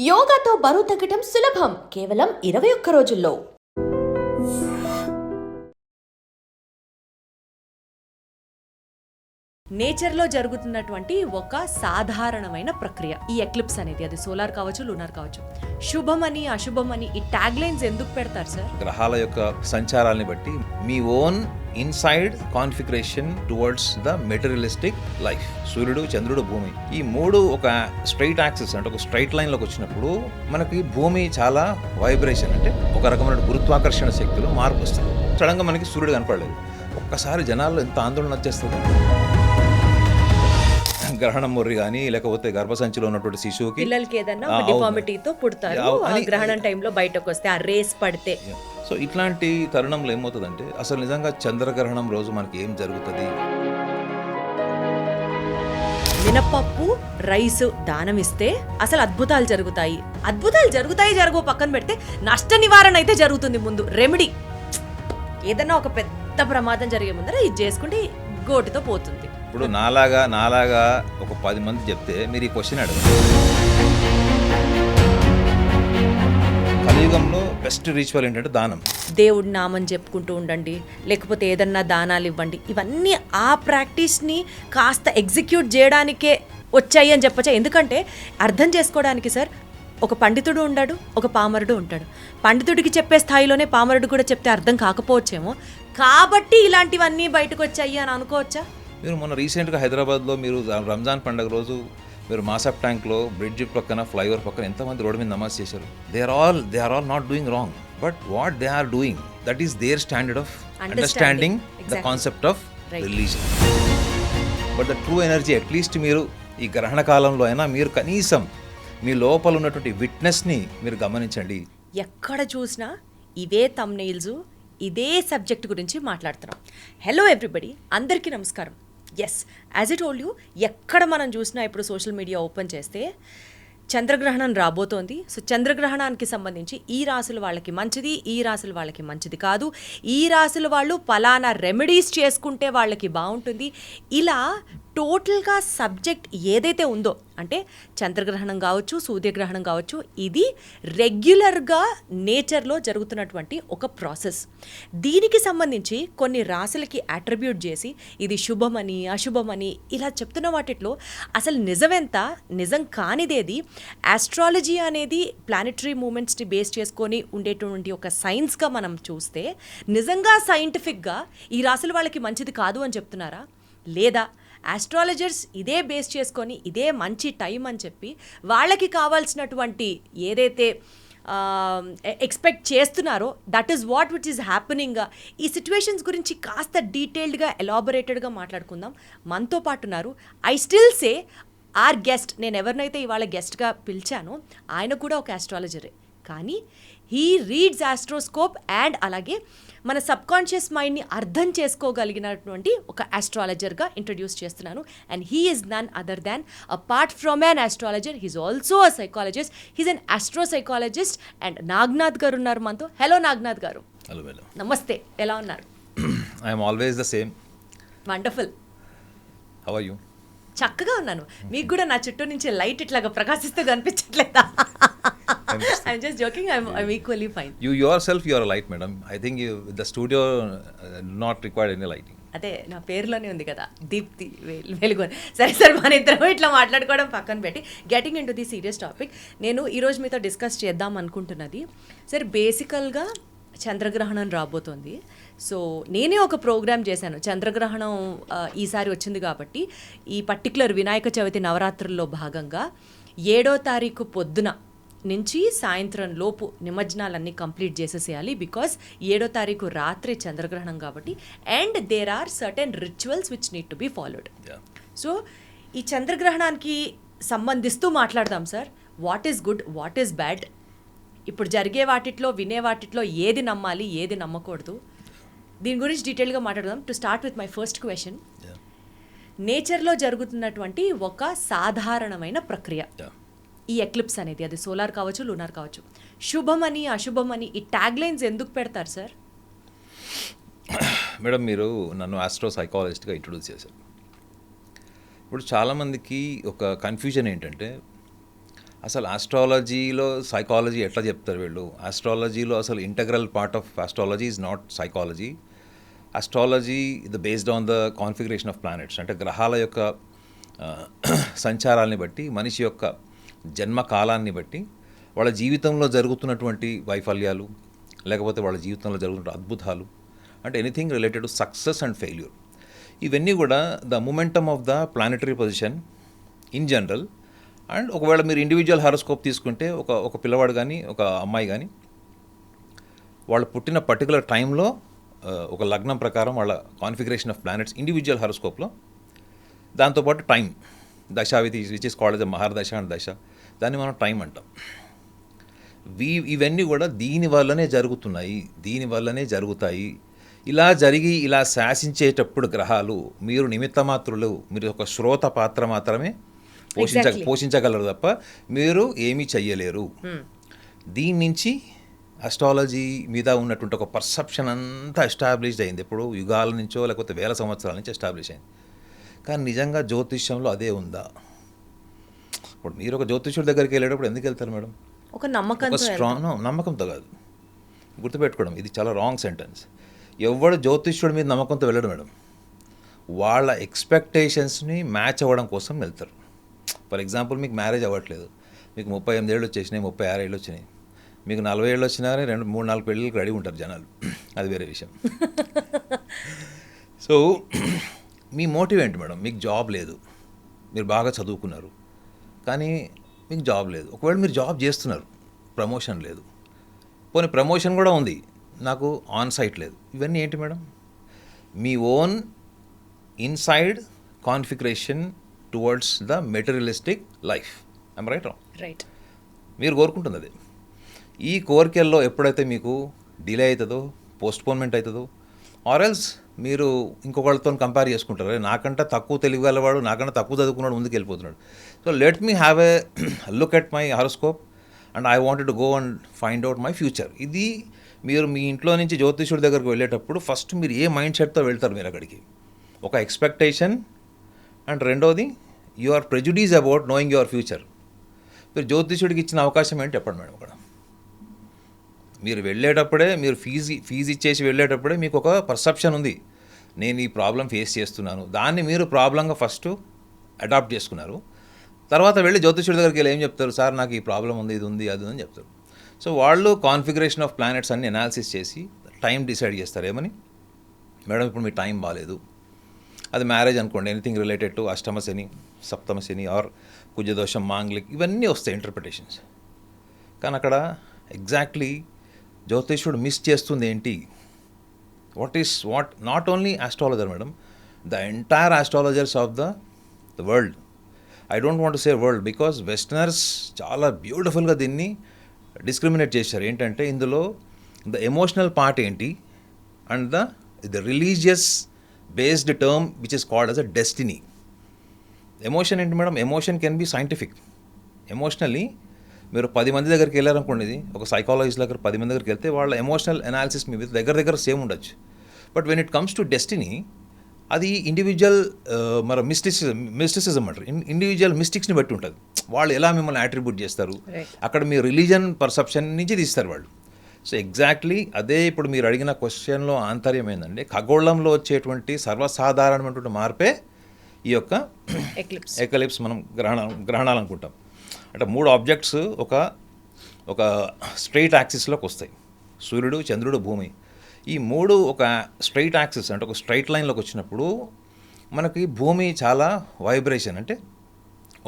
యోగాతో బరువు తగ్గటం సులభం కేవలం 21 రోజుల్లో. నేచర్లో జరుగుతున్నటువంటి ఒక సాధారణమైన ప్రక్రియ ఈ ఎక్లిప్స్ అనేది. అది సోలార్ కావచ్చు, లూనార్ కావచ్చు. శుభమని అశుభమని ఈ ట్యాగ్ లైన్స్ ఎందుకు పెడతారు సార్? గ్రహాల యొక్క సంచారాన్ని బట్టి మీ own inside configuration towards the materialistic life. సూర్యుడు, చంద్రుడు, భూమి, ఈ మూడు ఒక స్ట్రైట్ యాక్సిస్ అంటే ఒక స్ట్రైట్ లైన్ లోకి వచ్చినప్పుడు మనకి భూమి చాలా వైబ్రేషన్ అంటే ఒక రకమైన గురుత్వాకర్షణ శక్తిలో మార్పు వస్తుంది. సడన్ గా మనకి సూర్యుడు కనపడలేదు. ఒక్కసారి జనాల్లో ఎంత ఆందోళన వచ్చేస్తుంది. గ్రహణం మొర్రి కానీ లేకపోతే గర్భసంచిలో ఉన్నటువంటి శిశువుకి పిల్లలకి ఏదైనా డిఫార్మిటీతో పుడతారు. గ్రహణం టైంలో బయటకు వస్తే ఆ రేస్ పడితే. సో ఇట్లాంటి తరుణంలో ఏమవుతుందంటే అసలు నిజంగా చంద్రగ్రహణం రోజు మనకి ఏం జరుగుతుంది? మినపప్పు, రైస్ దానం ఇస్తే అసలు అద్భుతాలు జరుగుతాయి. అద్భుతాలు జరగవు పక్కన పెడితే నష్ట నివారణ అయితే జరుగుతుంది. ముందు రెమెడీ ఏదన్నా ఒక పెద్ద ప్రమాదం జరిగే ముందర ఇది చేసుకుంటే గోటితో పోతుంది. ఇప్పుడు నాలాగా ఒక 10 మంది చెప్తే మీరు ఈ క్వశ్చన్ అడగండి. కలియుగంలో బెస్ట్ రిచువల్ ఏంటంటే దానం. దేవుడి నామం చెప్పుకుంటూ ఉండండి, లేకపోతే ఏదన్నా దానాలు ఇవ్వండి. ఇవన్నీ ఆ ప్రాక్టీస్ని కాస్త ఎగ్జిక్యూట్ చేయడానికే వచ్చాయి అని చెప్పచ్చా. ఎందుకంటే అర్థం చేసుకోవడానికి సార్ ఒక పండితుడు ఉంటాడు, ఒక పామరుడు ఉంటాడు. పండితుడికి చెప్పే స్థాయిలోనే పామరుడు కూడా చెప్తే అర్థం కాకపోవచ్చేమో. కాబట్టి ఇలాంటివన్నీ బయటకు వచ్చాయి అని అనుకోవచ్చా? మీరు మొన్న రీసెంట్గా హైదరాబాద్లో మీరు రంజాన్ పండుగ రోజు మీరు మాసప్ ట్యాంక్లో బ్రిడ్జ్ పక్కన ఫ్లైఓవర్ పక్కన ఎంతమంది రోడ్డు మీద నమాజ్ చేశారు? They are all not doing wrong, but what they are doing that is their standard of understanding the concept of religion. But the true energy at least మీరు ఈ గ్రహణ కాలంలో అయినా మీరు కనీసం మీ లోపల ఉన్నటువంటి విట్నెస్ని మీరు గమనించండి. ఎక్కడ చూసినా ఇవే థంబ్నెయిల్స్, ఇదే సబ్జెక్ట్ గురించి మాట్లాడుతున్నాం. హలో ఎవ్రీబడి, అందరికీ నమస్కారం. Yes, as it told you, ఎక్కడ మనం చూసినా ఇప్పుడు సోషల్ మీడియా ఓపెన్ చేస్తే చంద్రగ్రహణం రాబోతోంది. సో చంద్రగ్రహణానికి సంబంధించి ఈ రాశుల వాళ్ళకి మంచిది, ఈ రాశుల వాళ్ళకి మంచిది కాదు, ఈ రాశుల వాళ్ళు పలానా రెమెడీస్ చేసుకుంటే వాళ్ళకి బాగుంటుంది. ఇలా టోటల్గా సబ్జెక్ట్ ఏదైతే ఉందో, అంటే చంద్రగ్రహణం కావచ్చు, సూర్యగ్రహణం కావచ్చు, ఇది రెగ్యులర్గా నేచర్లో జరుగుతున్నటువంటి ఒక ప్రాసెస్. దీనికి సంబంధించి కొన్ని రాశులకి అట్రిబ్యూట్ చేసి ఇది శుభమని అశుభమని ఇలా చెప్తున్న వాటిలో అసలు నిజమెంత, నిజం కానిదేది, ఆస్ట్రాలజీ అనేది ప్లానెటరీ మూమెంట్స్ని బేస్ చేసుకొని ఉండేటువంటి ఒక సైన్స్గా మనం చూస్తే నిజంగా సైంటిఫిక్గా ఈ రాశుల వాళ్ళకి మంచిది కాదు అని చెప్తున్నారా? లేదా ఆస్ట్రాలజర్స్ ఇదే బేస్ చేసుకొని ఇదే మంచి టైం అని చెప్పి వాళ్ళకి కావాల్సినటువంటి ఏదైతే ఎక్స్పెక్ట్ చేస్తున్నారో that is what which is happening. ఈ సిచ్యువేషన్స్ గురించి కాస్త డీటెయిల్డ్గా ఎలాబొరేటెడ్గా మాట్లాడుకుందాం. మనతో పాటున్నారు I still say our guest. నేను ఎవరినైతే ఇవాళ గెస్ట్గా పిలిచానో ఆయన కూడా ఒక ఆస్ట్రాలజరే, కానీ హీ రీడ్స్ ఆస్ట్రోస్కోప్ అండ్ అలాగే మన సబ్కాన్షియస్ మైండ్ని అర్థం చేసుకోగలిగినటువంటి ఒక ఆస్ట్రాలజర్గా ఇంట్రడ్యూస్ చేస్తున్నాను. And he is none other than, apart from an astrologer, he's also a psychologist. He's an astropsychologist. And Nagnath గారు ఉన్నారు మనతో. హలో నాగ్నాథ్ గారు. హలో. నమస్తే, ఎలా ఉన్నారు? I'm always the same. Wonderful. How are you? చక్కగా ఉన్నాను. మీకు కూడా నా చుట్టూ నుంచి లైట్ ఇట్లాగా ప్రకాశిస్తూ కనిపించట్లేదా? I'm just joking. I'm equally fine. You yourself, you are a light, madam. I think the studio not required any lighting. అదే నా పేరులోనే ఉంది కదా, దీప్తి వెలుగు. సరే మన ఇద్దరం ఇట్లా మాట్లాడుకోవడం పక్కన పెట్టి getting in to the serious topic. నేను ఈరోజు మీతో డిస్కస్ చేద్దాం అనుకుంటున్నది సార్, బేసికల్గా చంద్రగ్రహణం రాబోతోంది. సో నేనే ఒక ప్రోగ్రామ్ చేశాను. చంద్రగ్రహణం ఈసారి వచ్చింది కాబట్టి ఈ పర్టికులర్ వినాయక చవితి నవరాత్రుల్లో భాగంగా 7వ తారీఖు పొద్దున నుంచి సాయంత్రం లోపు నిమజ్జనాలన్నీ కంప్లీట్ చేసేసేయాలి. బికాస్ 7వ తారీఖు రాత్రి చంద్రగ్రహణం కాబట్టి. And there are certain rituals which need to be followed. So ఈ చంద్రగ్రహణానికి సంబంధిస్తూ మాట్లాడదాం sir. What is good, what is bad, ఇప్పుడు జరిగే వాటిట్లో వినే వాటిట్లో ఏది నమ్మాలి, ఏది నమ్మకూడదు, దీని గురించి డీటెయిల్గా మాట్లాడదాం. To start with my first question, నేచర్లో జరుగుతున్నటువంటి ఒక సాధారణమైన ప్రక్రియ ఈ ఎక్లిప్స్ అనేది. అది సోలార్ కావచ్చు, లూనార్ కావచ్చు. శుభమని అశుభమని ఈ ట్యాగ్ లైన్స్ ఎందుకు పెడతారు సార్? మేడం, మీరు నన్ను ఆస్ట్రో సైకాలజిస్ట్గా ఇంట్రొడ్యూస్ చేశారు. ఇప్పుడు చాలామందికి ఒక కన్ఫ్యూజన్ ఏంటంటే అసలు ఆస్ట్రాలజీలో సైకాలజీ ఎట్లా చెప్తారు వీళ్ళు? ఆస్ట్రాలజీలో అసలు integral part of astrology is not psychology. Astrology ఇది based on the configuration of planets. అంటే గ్రహాల యొక్క సంచారాల్ని బట్టి, మనిషి యొక్క జన్మ కాలాన్ని బట్టి, వాళ్ళ జీవితంలో జరుగుతున్నటువంటి వైఫల్యాలు, లేకపోతే వాళ్ళ జీవితంలో జరుగుతున్న అద్భుతాలు, అంటే anything related to success and failure, ఇవన్నీ కూడా the momentum of the planetary position in general. And ఒకవేళ మీరు ఇండివిజువల్ హారోస్కోప్ తీసుకుంటే ఒక పిల్లవాడు కానీ ఒక అమ్మాయి కానీ వాళ్ళు పుట్టిన పర్టికులర్ టైంలో ఒక లగ్నం ప్రకారం వాళ్ళ కాన్ఫిగరేషన్ ఆఫ్ ప్లానెట్స్ ఇండివిజువల్ హారోస్కోప్లో, దాంతోపాటు టైం దశ విచ్ ఇస్ కాల్డ్ ద మహర్దశ అండ్ దశ, దాన్ని మనం టైం అంటాం. ఇవన్నీ కూడా దీనివల్లనే జరుగుతున్నాయి, దీనివల్లనే జరుగుతాయి. ఇలా జరిగి ఇలా శాసించేటప్పుడు గ్రహాలు మీరు నిమిత్త మాత్రులు, మీరు ఒక శ్రోత పాత్ర మాత్రమే పోషించగలరు తప్ప మీరు ఏమీ చెయ్యలేరు. దీని నుంచి అస్ట్రాలజీ మీద ఉన్నటువంటి ఒక పర్సెప్షన్ అంతా ఎస్టాబ్లిష్ అయింది. ఎప్పుడు యుగాల నుంచో లేకపోతే వేల సంవత్సరాల నుంచి ఎస్టాబ్లిష్ అయింది. కానీ నిజంగా జ్యోతిష్యంలో అదే ఉందా? ఇప్పుడు మీరు ఒక జ్యోతిష్యుడి దగ్గరికి వెళ్ళేటప్పుడు ఎందుకు వెళ్తారు మేడం? ఒక నమ్మకంతో, నమ్మకంతో కాదు, గుర్తుపెట్టుకోవడం, ఇది చాలా రాంగ్ సెంటెన్స్. ఎవడు జ్యోతిష్యుడి మీద నమ్మకంతో వెళ్ళడు మేడం, వాళ్ళ ఎక్స్పెక్టేషన్స్ని మ్యాచ్ అవ్వడం కోసం వెళ్తారు. ఫర్ ఎగ్జాంపుల్, మీకు మ్యారేజ్ అవ్వట్లేదు, మీకు 38 ఏళ్ళు వచ్చేసినాయి, 36 ఏళ్ళు వచ్చినాయి, మీకు 40 ఏళ్ళు వచ్చినా కానీ 2-3-4 పెళ్ళిళ్ళకి రెడీ ఉంటారు జనాలు, అది వేరే విషయం. సో మీ మోటివ్ ఏంటి మేడం? మీకు జాబ్ లేదు, మీరు బాగా చదువుకున్నారు కానీ మీకు జాబ్ లేదు. ఒకవేళ మీరు జాబ్ చేస్తున్నారు, ప్రమోషన్ లేదు, పోనీ ప్రమోషన్ కూడా ఉంది, నాకు ఆన్ సైట్ లేదు. ఇవన్నీ ఏంటి madam? Me own inside configuration towards the materialistic life. I'm right? Right. మీరు కోరుకుంటుంది అది. ఈ కోరికల్లో ఎప్పుడైతే మీకు డిలే అవుతుందో, పోస్ట్పోన్మెంట్ అవుతుందో, ఆర్ ఎల్స్ మీరు ఇంకొకళ్ళతో కంపేర్ చేసుకుంటారు, నాకంటే తక్కువ తెలియగలవాడు, నాకంటే తక్కువ చదువుకున్నాడు ముందుకు వెళ్ళిపోతున్నాడు. So let me have a look at my horoscope and I wanted to go and find out my future. ఇది మీరు మీ ఇంట్లో నుంచి జ్యోతిష్యుడి దగ్గరకు వెళ్ళేటప్పుడు ఫస్ట్ మీరు ఏ మైండ్ సెట్తో వెళ్తారు మీరు అక్కడికి? ఒక ఎక్స్పెక్టేషన్, అండ్ రెండోది you are prejudice about knowing your future. మీరు జ్యోతిష్యుడికి ఇచ్చిన అవకాశం ఏంటి చెప్పండి మేడం? అక్కడ మీరు వెళ్ళేటప్పుడే, మీరు ఫీజు ఇచ్చేసి వెళ్ళేటప్పుడే మీకు ఒక పర్సెప్షన్ ఉంది, నేను ఈ ప్రాబ్లం ఫేస్ చేస్తున్నాను, దాన్ని మీరు ప్రాబ్లంగా ఫస్ట్ అడాప్ట్ చేసుకున్నారు. తర్వాత వెళ్ళి జ్యోతిష్యుడి దగ్గరికి వెళ్ళి ఏం చెప్తారు? సార్ నాకు ఈ ప్రాబ్లం ఉంది, ఇది ఉంది, అది అని చెప్తారు. సో వాళ్ళు కాన్ఫిగరేషన్ ఆఫ్ ప్లానెట్స్ అన్ని అనాలిసిస్ చేసి టైం డిసైడ్ చేస్తారు. ఏమని? మేడం ఇప్పుడు మీ టైం బాగాలేదు, అది మ్యారేజ్ అనుకోండి, ఎనీథింగ్ రిలేటెడ్ టు అష్టమ శని, సప్తమ శని ఆర్ కుజదోషం, మాంగ్లిక్, ఇవన్నీ వస్తాయి ఇంటర్ప్రిటేషన్స్. కానీ అక్కడ ఎగ్జాక్ట్లీ జ్యోతిష్యుడు మిస్ చేస్తుంది ఏంటి? What not only astrologer madam, the entire astrologers of the world. I don't want to say world because westerners చాలా బ్యూటిఫుల్గా దీన్ని డిస్క్రిమినేట్ చేశారు. ఏంటంటే ఇందులో ద ఎమోషనల్ పార్ట్ ఏంటి and the religious based term which is called as a destiny. Emotion ఏంటి madam? Emotion can be scientific. Emotionally మీరు 10 మంది దగ్గరికి వెళ్ళారనుకోండి, ఇది ఒక సైకాలజిస్ట్ దగ్గర 10 మంది దగ్గరికి వెళ్తే వాళ్ళ ఎమోషనల్ అనాలిసిస్ మీ దగ్గర సేమ్ ఉండొచ్చు. But when it comes to destiny, అది ఇండివిజువల్ మరి మిస్టిసిజం అంటారు, ఇండివిజువల్ మిస్టిక్స్ని బట్టి ఉంటుంది. వాళ్ళు ఎలా మిమ్మల్ని అట్రిబ్యూట్ చేస్తారు, అక్కడ మీ రిలీజన్ పర్సెప్షన్ నుంచి తీస్తారు వాళ్ళు. సో ఎగ్జాక్ట్లీ అదే ఇప్పుడు మీరు అడిగిన క్వశ్చన్లో ఆంతర్యం ఏంటంటే, ఖగోళంలో వచ్చేటువంటి సర్వసాధారణమైనటువంటి మార్పే ఈ యొక్క ఎక్లిప్స్, మనం గ్రహణాలు అనుకుంటాం. అంటే 3 ఆబ్జెక్ట్స్ ఒక స్ట్రైట్ యాక్సిస్లోకి వస్తాయి, సూర్యుడు, చంద్రుడు, భూమి. ఈ 3 ఒక స్ట్రైట్ యాక్సిస్ అంటే ఒక స్ట్రైట్ లైన్లోకి వచ్చినప్పుడు మనకి భూమి చాలా వైబ్రేషన్, అంటే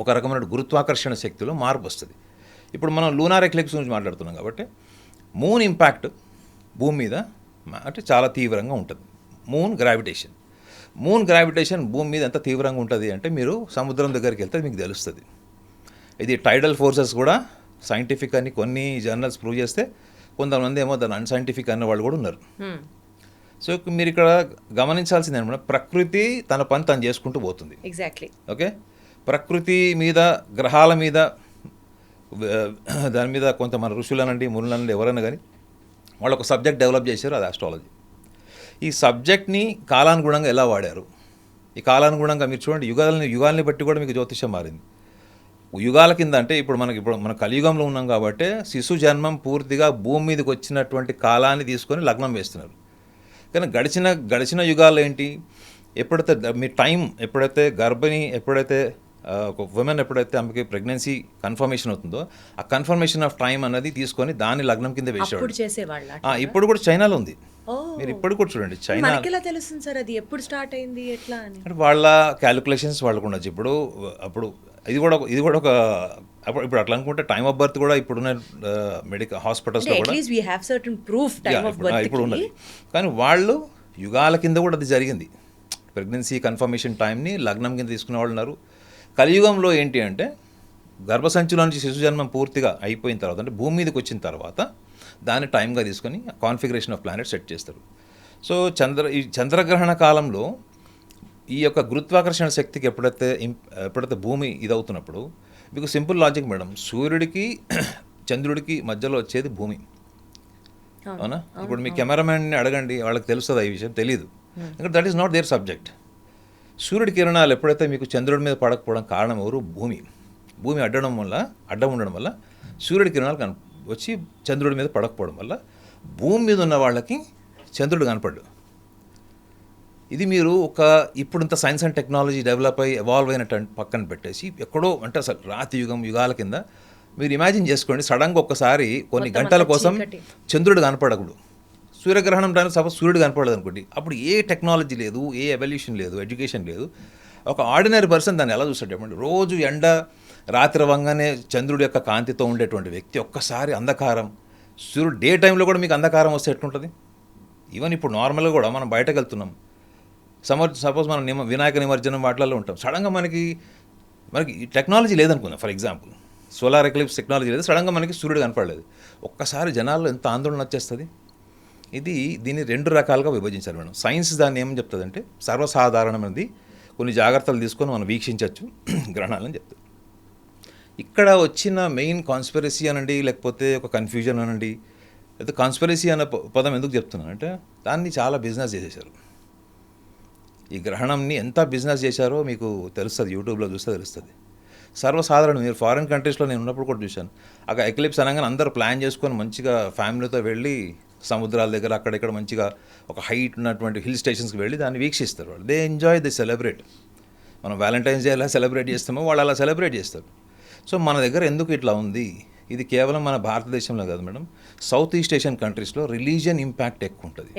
ఒక రకమైన గురుత్వాకర్షణ శక్తిలో మార్పు వస్తుంది. ఇప్పుడు మనం లూనార్ ఎక్లిప్స్ గురించి మాట్లాడుతున్నాం కాబట్టి మూన్ ఇంపాక్ట్ భూమి మీద అంటే చాలా తీవ్రంగా ఉంటుంది. మూన్ గ్రావిటేషన్ భూమి మీద ఎంత తీవ్రంగా ఉంటుంది అంటే మీరు సముద్రం దగ్గరికి వెళ్తే మీకు తెలుస్తుంది. ఇది టైడల్ ఫోర్సెస్ కూడా సైంటిఫిక్ అని కొన్ని జర్నల్స్ ప్రూవ్ చేస్తే, కొంతమంది ఏమో దాని అన్సైంటిఫిక్ అన్న వాళ్ళు కూడా ఉన్నారు. సో మీరు ఇక్కడ గమనించాల్సింది ఏంటంటే, ప్రకృతి తన పని తను చేసుకుంటూ పోతుంది. ఎగ్జాక్ట్లీ. ఓకే, ప్రకృతి మీద, గ్రహాల మీద, దాని మీద కొంత మన ఋషులనండి, మునులనండి, ఎవరైనా కానీ వాళ్ళు ఒక సబ్జెక్ట్ డెవలప్ చేశారు, అది ఆస్ట్రాలజీ. ఈ సబ్జెక్ట్ని కాలానుగుణంగా ఎలా వాడారు, ఈ కాలానుగుణంగా మీరు చూడండి, యుగాల్ని బట్టి కూడా మీకు జ్యోతిష్యం మారింది. యుగాల కింద అంటే ఇప్పుడు మన కలియుగంలో ఉన్నాం కాబట్టి శిశు జన్మం పూర్తిగా భూమి మీదకి వచ్చినటువంటి కాలాన్ని తీసుకొని లగ్నం వేస్తున్నారు. కానీ గడిచిన యుగాల్లో ఏంటి, ఎప్పుడైతే మీ టైం ఎప్పుడైతే గర్భిణి ఎప్పుడైతే ఒక ఉమెన్ ఎప్పుడైతే ఆమెకి ప్రెగ్నెన్సీ కన్ఫర్మేషన్ అవుతుందో ఆ కన్ఫర్మేషన్ ఆఫ్ టైం అనేది తీసుకొని దాన్ని లగ్నం కింద వేసేవాడు. ఇప్పుడు కూడా చైనాలో ఉంది. మీరు ఇప్పుడు కూడా చూడండి, చైనా ఎలా తెలుస్తుంది సార్ అది ఎప్పుడు స్టార్ట్ అయింది ఎట్లా అని? వాళ్ళ క్యాలిక్యులేషన్స్ వాళ్ళకు ఉండొచ్చు. అప్పుడు ఇది కూడా ఒక ఇప్పుడు అట్లా అనుకుంటే టైమ్ ఆఫ్ బర్త్ కూడా ఇప్పుడున్న మెడికల్ హాస్పిటల్స్లో కూడా ఇప్పుడు ఉన్నది. కానీ వాళ్ళు యుగాల కింద కూడా అది జరిగింది. ప్రెగ్నెన్సీ కన్ఫర్మేషన్ టైంని లగ్నం కింద తీసుకునే వాళ్ళు ఉన్నారు. కలియుగంలో ఏంటి అంటే గర్భసంచిలో నుంచి శిశు జన్మం పూర్తిగా అయిపోయిన తర్వాత అంటే భూమి మీదకి వచ్చిన తర్వాత దాన్ని టైంగా తీసుకొని కాన్ఫిగరేషన్ ఆఫ్ ప్లానెట్ సెట్ చేస్తారు. సో ఈ చంద్రగ్రహణ కాలంలో ఈ యొక్క గురుత్వాకర్షణ శక్తికి ఎప్పుడైతే భూమి ఇదవుతున్నప్పుడు మీకు సింపుల్ లాజిక్ మేడం, సూర్యుడికి చంద్రుడికి మధ్యలో వచ్చేది భూమి, అవునా? ఇప్పుడు మీ కెమెరామెన్ని అడగండి, వాళ్ళకి తెలుస్తుంది ఈ విషయం, తెలియదు. ఎందుకంటే that is not their subject. సూర్యుడి కిరణాలు ఎప్పుడైతే మీకు చంద్రుడి మీద పడకపోవడం కారణం ఎవరు? భూమి అడ్డం ఉండడం వల్ల సూర్యుడి కిరణాలు వచ్చి చంద్రుడి మీద పడకపోవడం వల్ల భూమి మీద ఉన్న వాళ్ళకి చంద్రుడు కనపడ్డు. ఇది మీరు ఇప్పుడంత సైన్స్ అండ్ టెక్నాలజీ డెవలప్ అయ్యి ఎవాల్వ్ అయినట్టు పక్కన పెట్టేసి ఎక్కడో అంటే అసలు యుగాల కింద మీరు ఇమాజిన్ చేసుకోండి, సడన్గా ఒక్కసారి కొన్ని గంటల కోసం చంద్రుడు కనపడకూడదు. సూర్యగ్రహణం టైంలో సపోజ్ సూర్యుడు కనపడదు అనుకోండి, అప్పుడు ఏ టెక్నాలజీ లేదు, ఏ ఎవల్యూషన్ లేదు, ఎడ్యుకేషన్ లేదు. ఒక ఆర్డినరీ పర్సన్ దాన్ని ఎలా చూస్తాడు చెప్పండి? రోజు ఎండ రాత్రి అవ్వగానే చంద్రుడి యొక్క కాంతితో ఉండేటువంటి వ్యక్తి ఒక్కసారి అంధకారం, సూర్యుడు డే టైంలో కూడా మీకు అంధకారం వస్తే ఎట్లుంటుంది? ఈవెన్ ఇప్పుడు నార్మల్గా కూడా మనం బయటకు వెళ్తున్నాం, సపోజ్ మనం వినాయక నిమజ్జనం వాటిల్లో ఉంటాం, సడన్గా మనకి టెక్నాలజీ లేదనుకుందాం, for example solar eclipse technology లేదు, సడన్గా మనకి సూర్యుడు కనపడలేదు, ఒక్కసారి జనాల్లో ఎంత ఆందోళన వచ్చేస్తుంది. దీన్ని రెండు రకాలుగా విభజించాలి మేడం. సైన్స్ దాన్ని ఏమని చెప్తుందంటే సర్వసాధారణమైనది, కొన్ని జాగ్రత్తలు తీసుకొని మనం వీక్షించవచ్చు గ్రహణాలని చెప్తుంది. ఇక్కడ వచ్చిన మెయిన్ కాన్స్పిరసీ అనండి, లేకపోతే ఒక కన్ఫ్యూజన్ అనండి, అయితే కాన్స్పిరసీ అనే పదం ఎందుకు చెప్తున్నానంటే దాన్ని చాలా బిజినెస్ చేసేసారు. ఈ గ్రహణంని ఎంత బిజినెస్ చేశారో మీకు తెలుస్తుంది, యూట్యూబ్లో చూస్తే తెలుస్తుంది. సర్వసాధారణం, మీరు ఫారిన్ కంట్రీస్లో నేను ఉన్నప్పుడు కూడా చూశాను, అక్కడ ఎక్లిప్స్ అనగానే అందరూ ప్లాన్ చేసుకొని మంచిగా ఫ్యామిలీతో వెళ్ళి సముద్రాల దగ్గర అక్కడిక్కడ మంచిగా ఒక హైట్ ఉన్నటువంటి హిల్ స్టేషన్స్కి వెళ్ళి దాన్ని వీక్షిస్తారు. వాళ్ళు దే ఎంజాయ్, దే సెలబ్రేట్. మనం వ్యాలంటైన్స్ డే ఎలా సెలబ్రేట్ చేస్తామో వాళ్ళు అలా సెలబ్రేట్ చేస్తారు. సో మన దగ్గర ఎందుకు ఇట్లా ఉంది? ఇది కేవలం మన భారతదేశంలో కాదు మేడం, సౌత్ ఈస్ట్ ఏషియన్ కంట్రీస్లో రిలీజియన్ ఇంపాక్ట్ ఎక్కువ ఉంటుంది.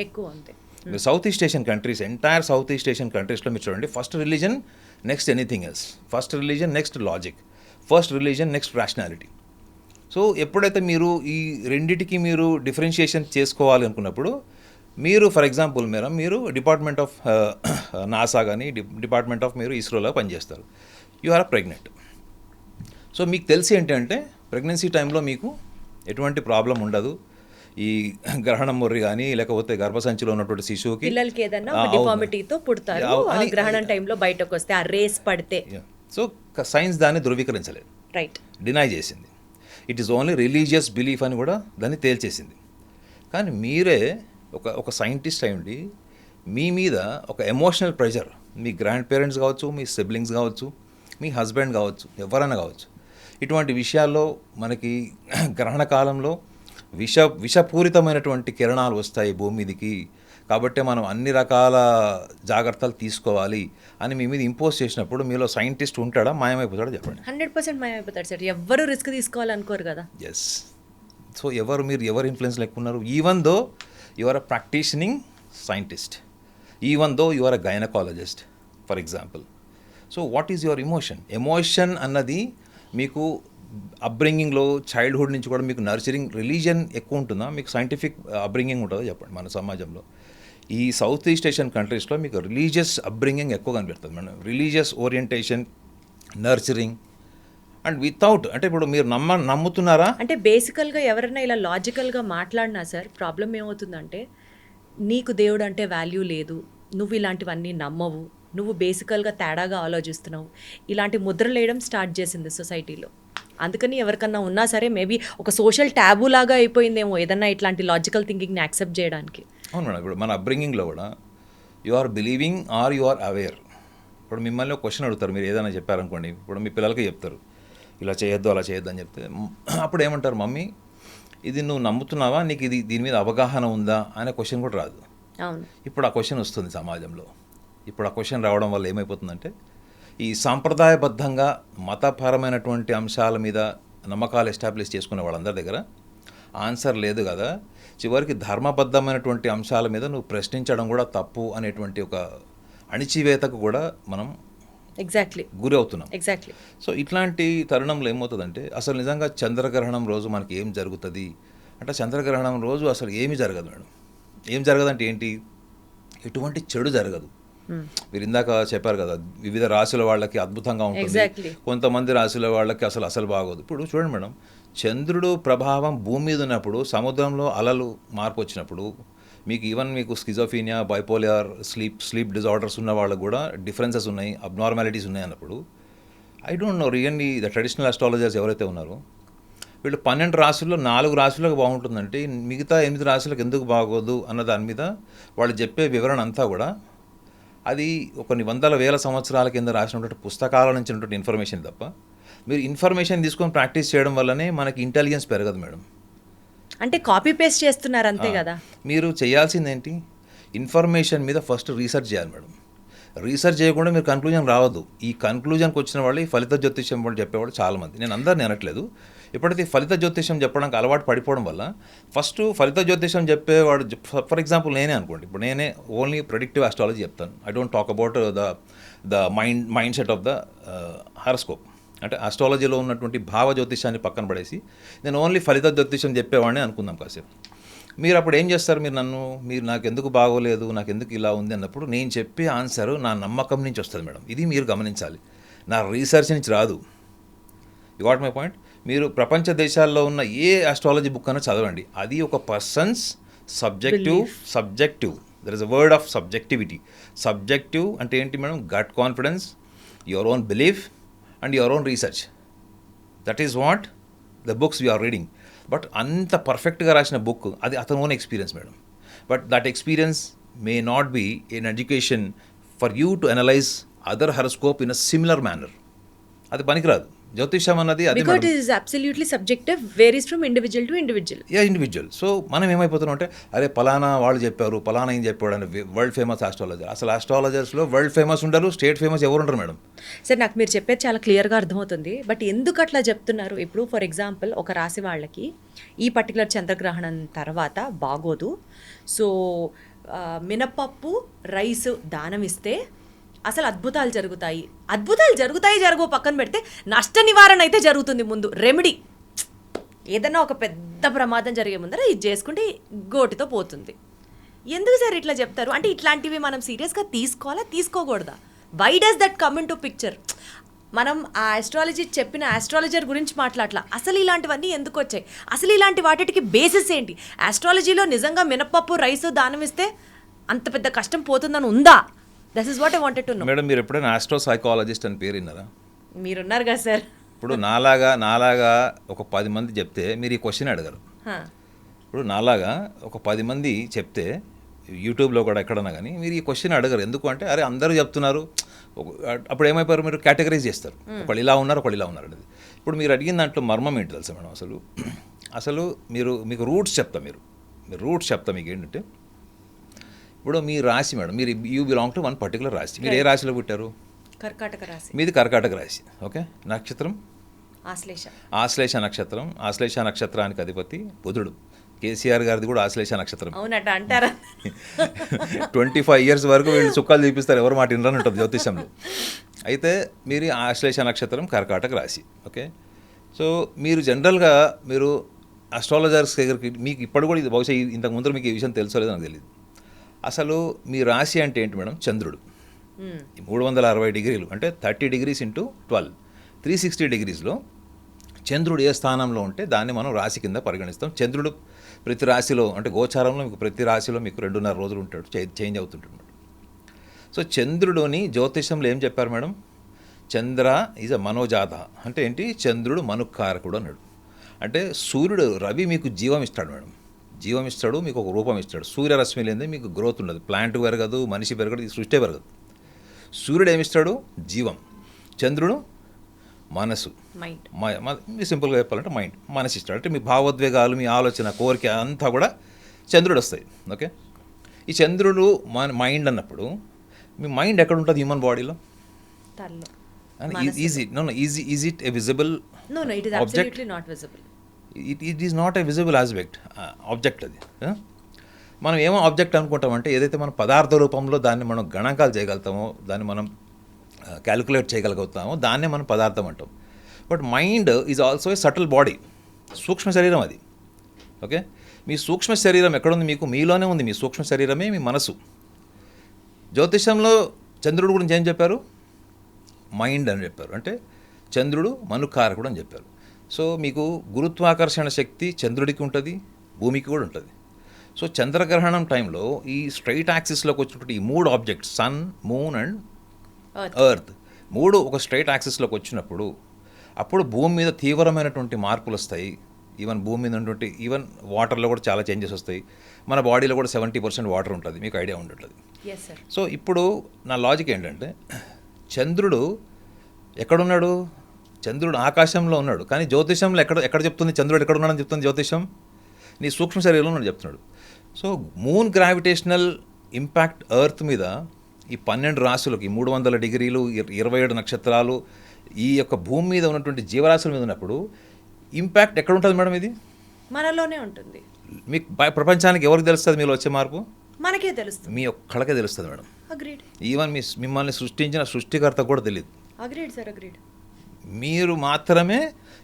మీరు south east Asian countries, entire south east Asian కంట్రీస్లో మీరు చూడండి, first religion next anything else, first religion next logic, first religion next rationality. So ఎప్పుడైతే మీరు ఈ రెండిటికి మీరు డిఫరెన్షియేషన్ చేసుకోవాలి అనుకున్నప్పుడు మీరు ఫర్ ఎగ్జాంపుల్ మీరు డిపార్ట్మెంట్ ఆఫ్ నాసా కానీ డిపార్ట్మెంట్ ఆఫ్ మీరు ఇస్రోలో పనిచేస్తారు, యు ఆర్ ప్రెగ్నెంట్. సో మీకు తెలిసి ఏంటంటే ప్రెగ్నెన్సీ టైంలో మీకు ఎటువంటి ప్రాబ్లం ఉండదు, ఈ గ్రహణం మొర్రి కానీ లేకపోతే గర్భసంచిలో ఉన్నటువంటి శిశువుకి పిల్లలకి ఏదైనా డిఫార్మిటీతో పుడతారు, గ్రహణం టైంలో బయటకు వస్తే ఆ రేస్ పడితే. సో సైన్స్ దాన్ని ధృవీకరించలేదు, రైట్, డినై చేసింది. It is only religious belief అని కూడా దాన్ని తేల్చేసింది. కానీ మీరే ఒక సైంటిస్ట్ అయ్యండి, మీ మీద ఒక ఎమోషనల్ ప్రెషర్, మీ గ్రాండ్ పేరెంట్స్ కావచ్చు, మీ సిబ్లింగ్స్ కావచ్చు, మీ హస్బెండ్ కావచ్చు, ఎవరైనా కావచ్చు, ఇటువంటి విషయాల్లో మనకి గ్రహణ కాలంలో విషపూరితమైనటువంటి కిరణాలు వస్తాయి భూమి మీదకి, కాబట్టి మనం అన్ని రకాల జాగ్రత్తలు తీసుకోవాలి అని మీ మీద ఇంపోజ్ చేసినప్పుడు మీలో సైంటిస్ట్ ఉంటాడా, మాయమైపోతాడా చెప్పండి? 100% మాయమైపోతాడు సార్. ఎవరు రిస్క్ తీసుకోవాలనుకోరు కదా. ఎస్. సో మీరు ఎవరు ఇన్ఫ్లుయెన్స్ లేకున్నారు, even though you are a practitioning scientist, even though you are a gynaecologist for example. So what is your emotion అన్నది మీకు అప్బ్రింగింగ్లో చైల్డ్హుడ్ నుంచి కూడా మీకు నర్చరింగ్ రిలీజియన్ ఎక్కువ ఉంటుందా, మీకు సైంటిఫిక్ అప్బ్రింగింగ్ ఉంటుందో చెప్పండి? మన సమాజంలో ఈ సౌత్ ఈస్ట్ ఏషియన్ కంట్రీస్లో మీకు రిలీజియస్ అప్బ్రింగింగ్ ఎక్కువ కనిపిస్తుంది madam, religious orientation, nurturing and without, అంటే ఇప్పుడు మీరు నమ్ముతున్నారా అంటే బేసికల్గా ఎవరైనా ఇలా లాజికల్గా మాట్లాడినా సార్ ప్రాబ్లం ఏమవుతుందంటే, నీకు దేవుడు అంటే వాల్యూ లేదు, నువ్వు ఇలాంటివన్నీ నమ్మవు, నువ్వు బేసికల్గా తేడాగా ఆలోచిస్తున్నావు, ఇలాంటి ముద్రలు వేయడం స్టార్ట్ చేసింది సొసైటీలో. అందుకని ఎవరికన్నా ఉన్నా సరే మేబీ ఒక సోషల్ ట్యాబూ లాగా అయిపోయిందేమో ఏదన్నా ఇట్లాంటి లాజికల్ థింకింగ్ని యాక్సెప్ట్ చేయడానికి. అవును మేడం, ఇప్పుడు మన అప్బ్రింగింగ్లో కూడా you are believing or you are aware. ఇప్పుడు మిమ్మల్ని ఒక క్వశ్చన్ అడుగుతారు, మీరు ఏదైనా చెప్పారనుకోండి, ఇప్పుడు మీ పిల్లలకి చెప్తారు, ఇలా చేయొద్దు అలా చేయొద్దు అని చెప్తే అప్పుడు ఏమంటారు మమ్మీ ఇది నువ్వు నమ్ముతున్నావా, నీకు ఇది దీని మీద అవగాహన ఉందా అనే క్వశ్చన్ కూడా రాదు. అవును. ఇప్పుడు ఆ క్వశ్చన్ వస్తుంది సమాజంలో. ఇప్పుడు ఆ క్వశ్చన్ రావడం వల్ల ఏమైపోతుందంటే ఈ సాంప్రదాయబద్ధంగా మతపరమైనటువంటి అంశాల మీద నమ్మకాలు ఎస్టాబ్లిష్ చేసుకునే వాళ్ళందరి దగ్గర ఆన్సర్ లేదు కదా, చివరికి ధర్మబద్ధమైనటువంటి అంశాల మీద నువ్వు ప్రశ్నించడం కూడా తప్పు అనేటువంటి ఒక అణిచివేతకు కూడా మనం ఎగ్జాక్ట్లీ గురి అవుతున్నాం. ఎగ్జాక్ట్లీ. సో ఇట్లాంటి తరుణంలో ఏమవుతుందంటే అసలు నిజంగా చంద్రగ్రహణం రోజు మనకి ఏం జరుగుతుంది అంటే చంద్రగ్రహణం రోజు అసలు ఏమీ జరగదు మేడం. ఏం జరగదంటే ఏంటి, ఎటువంటి చెడు జరగదు. మీరు ఇందాక చెప్పారు కదా వివిధ రాశుల వాళ్ళకి అద్భుతంగా ఉంటుంది, కొంతమంది రాశుల వాళ్ళకి అసలు బాగోదు. ఇప్పుడు చూడండి మేడం, చంద్రుడు ప్రభావం భూమి మీద ఉన్నప్పుడు సముద్రంలో అలలు మార్పు వచ్చినప్పుడు మీకు ఈవెన్ మీకు స్కిజోఫీనియా, బైపోలియర్, స్లీప్ డిజార్డర్స్ ఉన్న వాళ్ళకు కూడా డిఫరెన్సెస్ ఉన్నాయి, అబ్నార్మాలిటీస్ ఉన్నాయి అన్నప్పుడు I don't know really the traditional astrologers ఎవరైతే ఉన్నారో వీళ్ళు 12 రాశుల్లో 4 రాశులకు బాగుంటుందంటే మిగతా 8 రాశులకు ఎందుకు బాగోదు అన్న దాని మీద వాళ్ళు చెప్పే వివరణ అంతా కూడా అది కొన్ని వందల వేల సంవత్సరాల కింద రాసినటువంటి పుస్తకాల నుంచి ఉన్నటువంటి ఇన్ఫర్మేషన్ తప్ప మీరు ఇన్ఫర్మేషన్ తీసుకొని ప్రాక్టీస్ చేయడం వల్లనే మనకి ఇంటెలిజెన్స్ పెరగదు మేడం. అంటే కాపీ పేస్ట్ చేస్తున్నారు అంతే కదా. మీరు చేయాల్సింది ఏంటి, ఇన్ఫర్మేషన్ మీద ఫస్ట్ రీసెర్చ్ చేయాలి మేడం. రీసెర్చ్ చేయకుండా మీరు కన్క్లూజన్ రావద్దు. ఈ కన్క్లూజన్కి వచ్చిన వాళ్ళు ఈ ఫలిత జ్యోతిష్యం వాళ్ళు చెప్పేవాళ్ళు చాలామంది, నేను అందరిని అనట్లేదు. ఎప్పుడైతే ఫలిత జ్యోతిష్యం చెప్పడానికి అలవాటు పడిపోవడం వల్ల ఫస్ట్ ఫలిత జ్యోతిష్యం చెప్పేవాడు, ఫర్ ఎగ్జాంపుల్ నేనే అనుకోండి, ఇప్పుడు నేనే ఓన్లీ ప్రెడిక్టివ్ ఆస్ట్రాలజీ చెప్తాను. I don't talk about the mind set of the horoscope. అంటే ఆస్ట్రాలజీలో ఉన్నటువంటి భావ జ్యోతిష్యాన్ని పక్కన పడేసి నేను ఓన్లీ ఫలిత జ్యోతిష్యం చెప్పేవాడిని అనుకుందాం కాసేపు. మీరు అప్పుడు ఏం చేస్తారు, మీరు నాకు ఎందుకు బాగోలేదు, నాకు ఎందుకు ఇలా ఉంది అన్నప్పుడు నేను చెప్పే ఆన్సర్ నా నమ్మకం నుంచి వస్తుంది మేడం. ఇది మీరు గమనించాలి, నా రీసెర్చ్ నుంచి రాదు. You got my point. మీరు ప్రపంచ దేశాల్లో ఉన్న ఏ ఆస్ట్రాలజీ బుక్ అయినా చదవండి, అది ఒక persons subjective. There is a word of subjectivity. Subjective అంటే ఏంటి madam, gut confidence, your own belief and your own research. That is what the books you are reading. But అంత పర్ఫెక్ట్గా రాసిన బుక్ అది అతని own experience madam. But that experience may not be an education for you to analyse other horoscope in a similar manner. అది పనికిరాదు. జ్యోతిషం అన్నది అది because it is absolutely subjective, varies from individual to individual. Individual. So మనం ఏమైపోతున్నాం అంటే అరే పలానా వాళ్ళు చెప్పారు, పలానా ఏం చెప్పాడు అని వరల్డ్ ఫేమస్ ఆస్ట్రాలజర్. అసలు ఆస్ట్రాలజర్స్లో వరల్డ్ ఫేమస్ ఉండరు, స్టేట్ ఫేమస్ ఎవరు ఉండరు మేడం. సార్ నాకు మీరు చెప్పేది చాలా క్లియర్గా అర్థమవుతుంది, బట్ ఎందుకు అట్లా చెప్తున్నారు? ఇప్పుడు ఫర్ ఎగ్జాంపుల్ ఒక రాశి వాళ్ళకి ఈ పర్టికులర్ చంద్రగ్రహణం తర్వాత బాగోదు, సో మినపప్పు రైస్ దానం ఇస్తే అసలు అద్భుతాలు జరుగుతాయి జరగవు పక్కన పెడితే నష్ట నివారణ అయితే జరుగుతుంది. ముందు రెమెడీ ఏదన్నా ఒక పెద్ద ప్రమాదం జరిగే ముందర ఇది చేసుకుంటే గోటితో పోతుంది. ఎందుకు సార్ ఇట్లా చెప్తారు? అంటే ఇట్లాంటివి మనం సీరియస్గా తీసుకోవాలా, తీసుకోకూడదా? Why does that come in to picture? మనం ఆ ఆస్ట్రాలజీ చెప్పిన ఆస్ట్రాలజర్ గురించి మాట్లాడలా, అసలు ఇలాంటివన్నీ ఎందుకు వచ్చాయి, అసలు ఇలాంటి వాటికి బేసిస్ ఏంటి? ఆస్ట్రాలజీలో నిజంగా మినపప్పు రైస్ దానం ఇస్తే అంత పెద్ద కష్టం పోతుందని ఉందా? That is what I wanted to know. Madam మీరు ఎప్పుడైనా ఆస్ట్రో సైకాలజిస్ట్ అని పేరు విన్నారా? మీరున్నారు కదా సార్. ఇప్పుడు నాలాగా ఒక 10 మంది చెప్తే మీరు ఈ క్వశ్చన్ అడగరు. ఇప్పుడు నాలాగా ఒక 10 మంది చెప్తే యూట్యూబ్లో కూడా ఎక్కడన్నా కానీ మీరు ఈ క్వశ్చన్ అడగరు. ఎందుకు అంటే అరే అందరూ చెప్తున్నారు, అప్పుడు ఏమైపోయారు, మీరు కేటగరైజ్ చేస్తారు, ఒకళ్ళు ఇలా ఉన్నారు ఒకళ్ళు ఇలా ఉన్నారు అనేది. ఇప్పుడు మీరు అడిగిన దాంట్లో మర్మం ఏంటి తెలుసా మేడం? అసలు మీకు రూట్స్ చెప్తా, మీరు రూట్స్ చెప్తా. మీకు ఏంటంటే ఇప్పుడు మీ రాశి మేడం, మీరు you belong to one particular రాశి. మీరు ఏ రాశిలో పుట్టారు? కర్కాటక రాశి. మీది కర్కాటక రాశి. ఓకే. నక్షత్రం ఆశ్లేష నక్షత్రం. ఆశ్లేష నక్షత్రానికి అధిపతి బుధుడు. కేసీఆర్ గారిది కూడా ఆశ్లేష నక్షత్రం. అవునట అంటారా? 25 years వరకు వీళ్ళు చుక్కాలు చూపిస్తారు, ఎవరు మాట వినరని ఉంటుంది జ్యోతిషంలో. అయితే మీరు ఆశ్లేష నక్షత్రం, కర్కాటక రాశి. ఓకే. సో మీరు జనరల్గా మీరు ఆస్ట్రాలజర్స్ దగ్గరికి మీకు ఇప్పుడు కూడా ఇది బహుశా ఇంతకు ముందు మీకు ఈ విషయం తెలుసో లేదో నాకు తెలియదు. అసలు మీ రాశి అంటే ఏంటి మేడం? చంద్రుడు. 360 degrees అంటే 30 degrees into 12, 360 degreesలో చంద్రుడు ఏ స్థానంలో ఉంటే దాన్ని మనం రాశి కింద పరిగణిస్తాం. చంద్రుడు ప్రతి రాశిలో అంటే గోచారంలో మీకు ప్రతి రాశిలో మీకు 2.5 రోజులు ఉంటాడు, చేంజ్ అవుతుంటాడు. సో చంద్రుడుని జ్యోతిషంలో ఏం చెప్పారు మేడం? Chandra is a మనోజాత. అంటే ఏంటి? చంద్రుడు మనుకారకుడు అన్నాడు. అంటే సూర్యుడు రవి మీకు జీవం ఇస్తాడు మేడం, జీవం ఇస్తాడు, మీకు ఒక రూపం ఇస్తాడు. సూర్యరశ్మి లేదే మీకు గ్రోత్ ఉండదు, ప్లాంట్ పెరగదు, మనిషి పెరగదు, ఈ సృష్టి పెరగదు. సూర్యుడు ఏమిస్తాడు? జీవం. చంద్రుడు మనసు. మైండ్. సింపుల్గా చెప్పాలంటే మైండ్, మనసు ఇస్తాడు. అంటే మీ భావోద్వేగాలు, మీ ఆలోచన, కోరిక అంతా కూడా చంద్రుడు వస్తాయి. ఓకే, ఈ చంద్రుడు మన మైండ్ అన్నప్పుడు మీ మైండ్ ఎక్కడ ఉంటుంది హ్యూమన్ బాడీలో? తల్లో. Is it a visible No, it is object? absolutely not visible. It is not a visible object అది. మనం ఏమో ఆబ్జెక్ట్ అనుకుంటామంటే ఏదైతే మనం పదార్థ రూపంలో దాన్ని మనం గణాంకాలు చేయగలుగుతామో, దాన్ని మనం క్యాలిక్యులేట్ చేయగలుగుతామో దాన్నే మనం పదార్థం అంటాం. But mind is also a subtle body, సూక్ష్మ శరీరం అది. ఓకే, మీ సూక్ష్మ శరీరం ఎక్కడుంది? మీలోనే ఉంది. మీ సూక్ష్మ శరీరమే మీ మనసు. జ్యోతిషంలో చంద్రుడు గురించి ఏం చెప్పారు? మైండ్ అని చెప్పారు. అంటే చంద్రుడు మనుకారకుడు అని చెప్పారు. సో మీకు గురుత్వాకర్షణ శక్తి చంద్రుడికి ఉంటుంది, భూమికి కూడా ఉంటుంది. సో చంద్రగ్రహణం టైంలో ఈ స్ట్రైట్ యాక్సిస్లోకి వచ్చినటువంటి ఈ 3 objects, sun, moon and earth, 3 ఒక స్ట్రైట్ యాక్సిస్లోకి వచ్చినప్పుడు అప్పుడు భూమి మీద తీవ్రమైనటువంటి మార్పులు వస్తాయి. ఈవెన్ భూమి మీద ఉన్నటువంటి ఈవెన్ వాటర్లో కూడా చాలా చేంజెస్ వస్తాయి. మన బాడీలో కూడా 70% వాటర్ ఉంటుంది, మీకు ఐడియా ఉంటుంది. Yes, sir. సో ఇప్పుడు నా లాజిక్ ఏంటంటే చంద్రుడు ఎక్కడున్నాడు? చంద్రుడు ఆకాశంలో ఉన్నాడు. కానీ జ్యోతిషంలో ఎక్కడ చెప్తుంది చంద్రుడు ఎక్కడ ఉన్నాడని చెప్తుంది జ్యోతిషం? నీ సూక్ష్మ శరీరంలో ఉన్నాడు చెప్తున్నాడు. So moon gravitational impact earth మీద ఈ 12 రాశులకి 300 డిగ్రీలు 27 నక్షత్రాలు ఈ యొక్క భూమి మీద ఉన్నటువంటి జీవరాశుల మీద ఉన్నప్పుడు ఇంపాక్ట్ ఎక్కడ ఉంటుంది మేడం? ఇది మనలోనే ఉంటుంది. మీకు ప్రపంచానికి ఎవరికి తెలుస్తుంది మీలో వచ్చే మార్పు? మనకే తెలుస్తుంది. మీ ఒక్కళ్ళకే తెలుస్తుంది మేడం. అగ్రీడ్. ఈవెన్ మిమ్మల్ని సృష్టించిన సృష్టికర్త కూడా తెలియదు. Agreed sir, agreed. మీరు మాత్రమే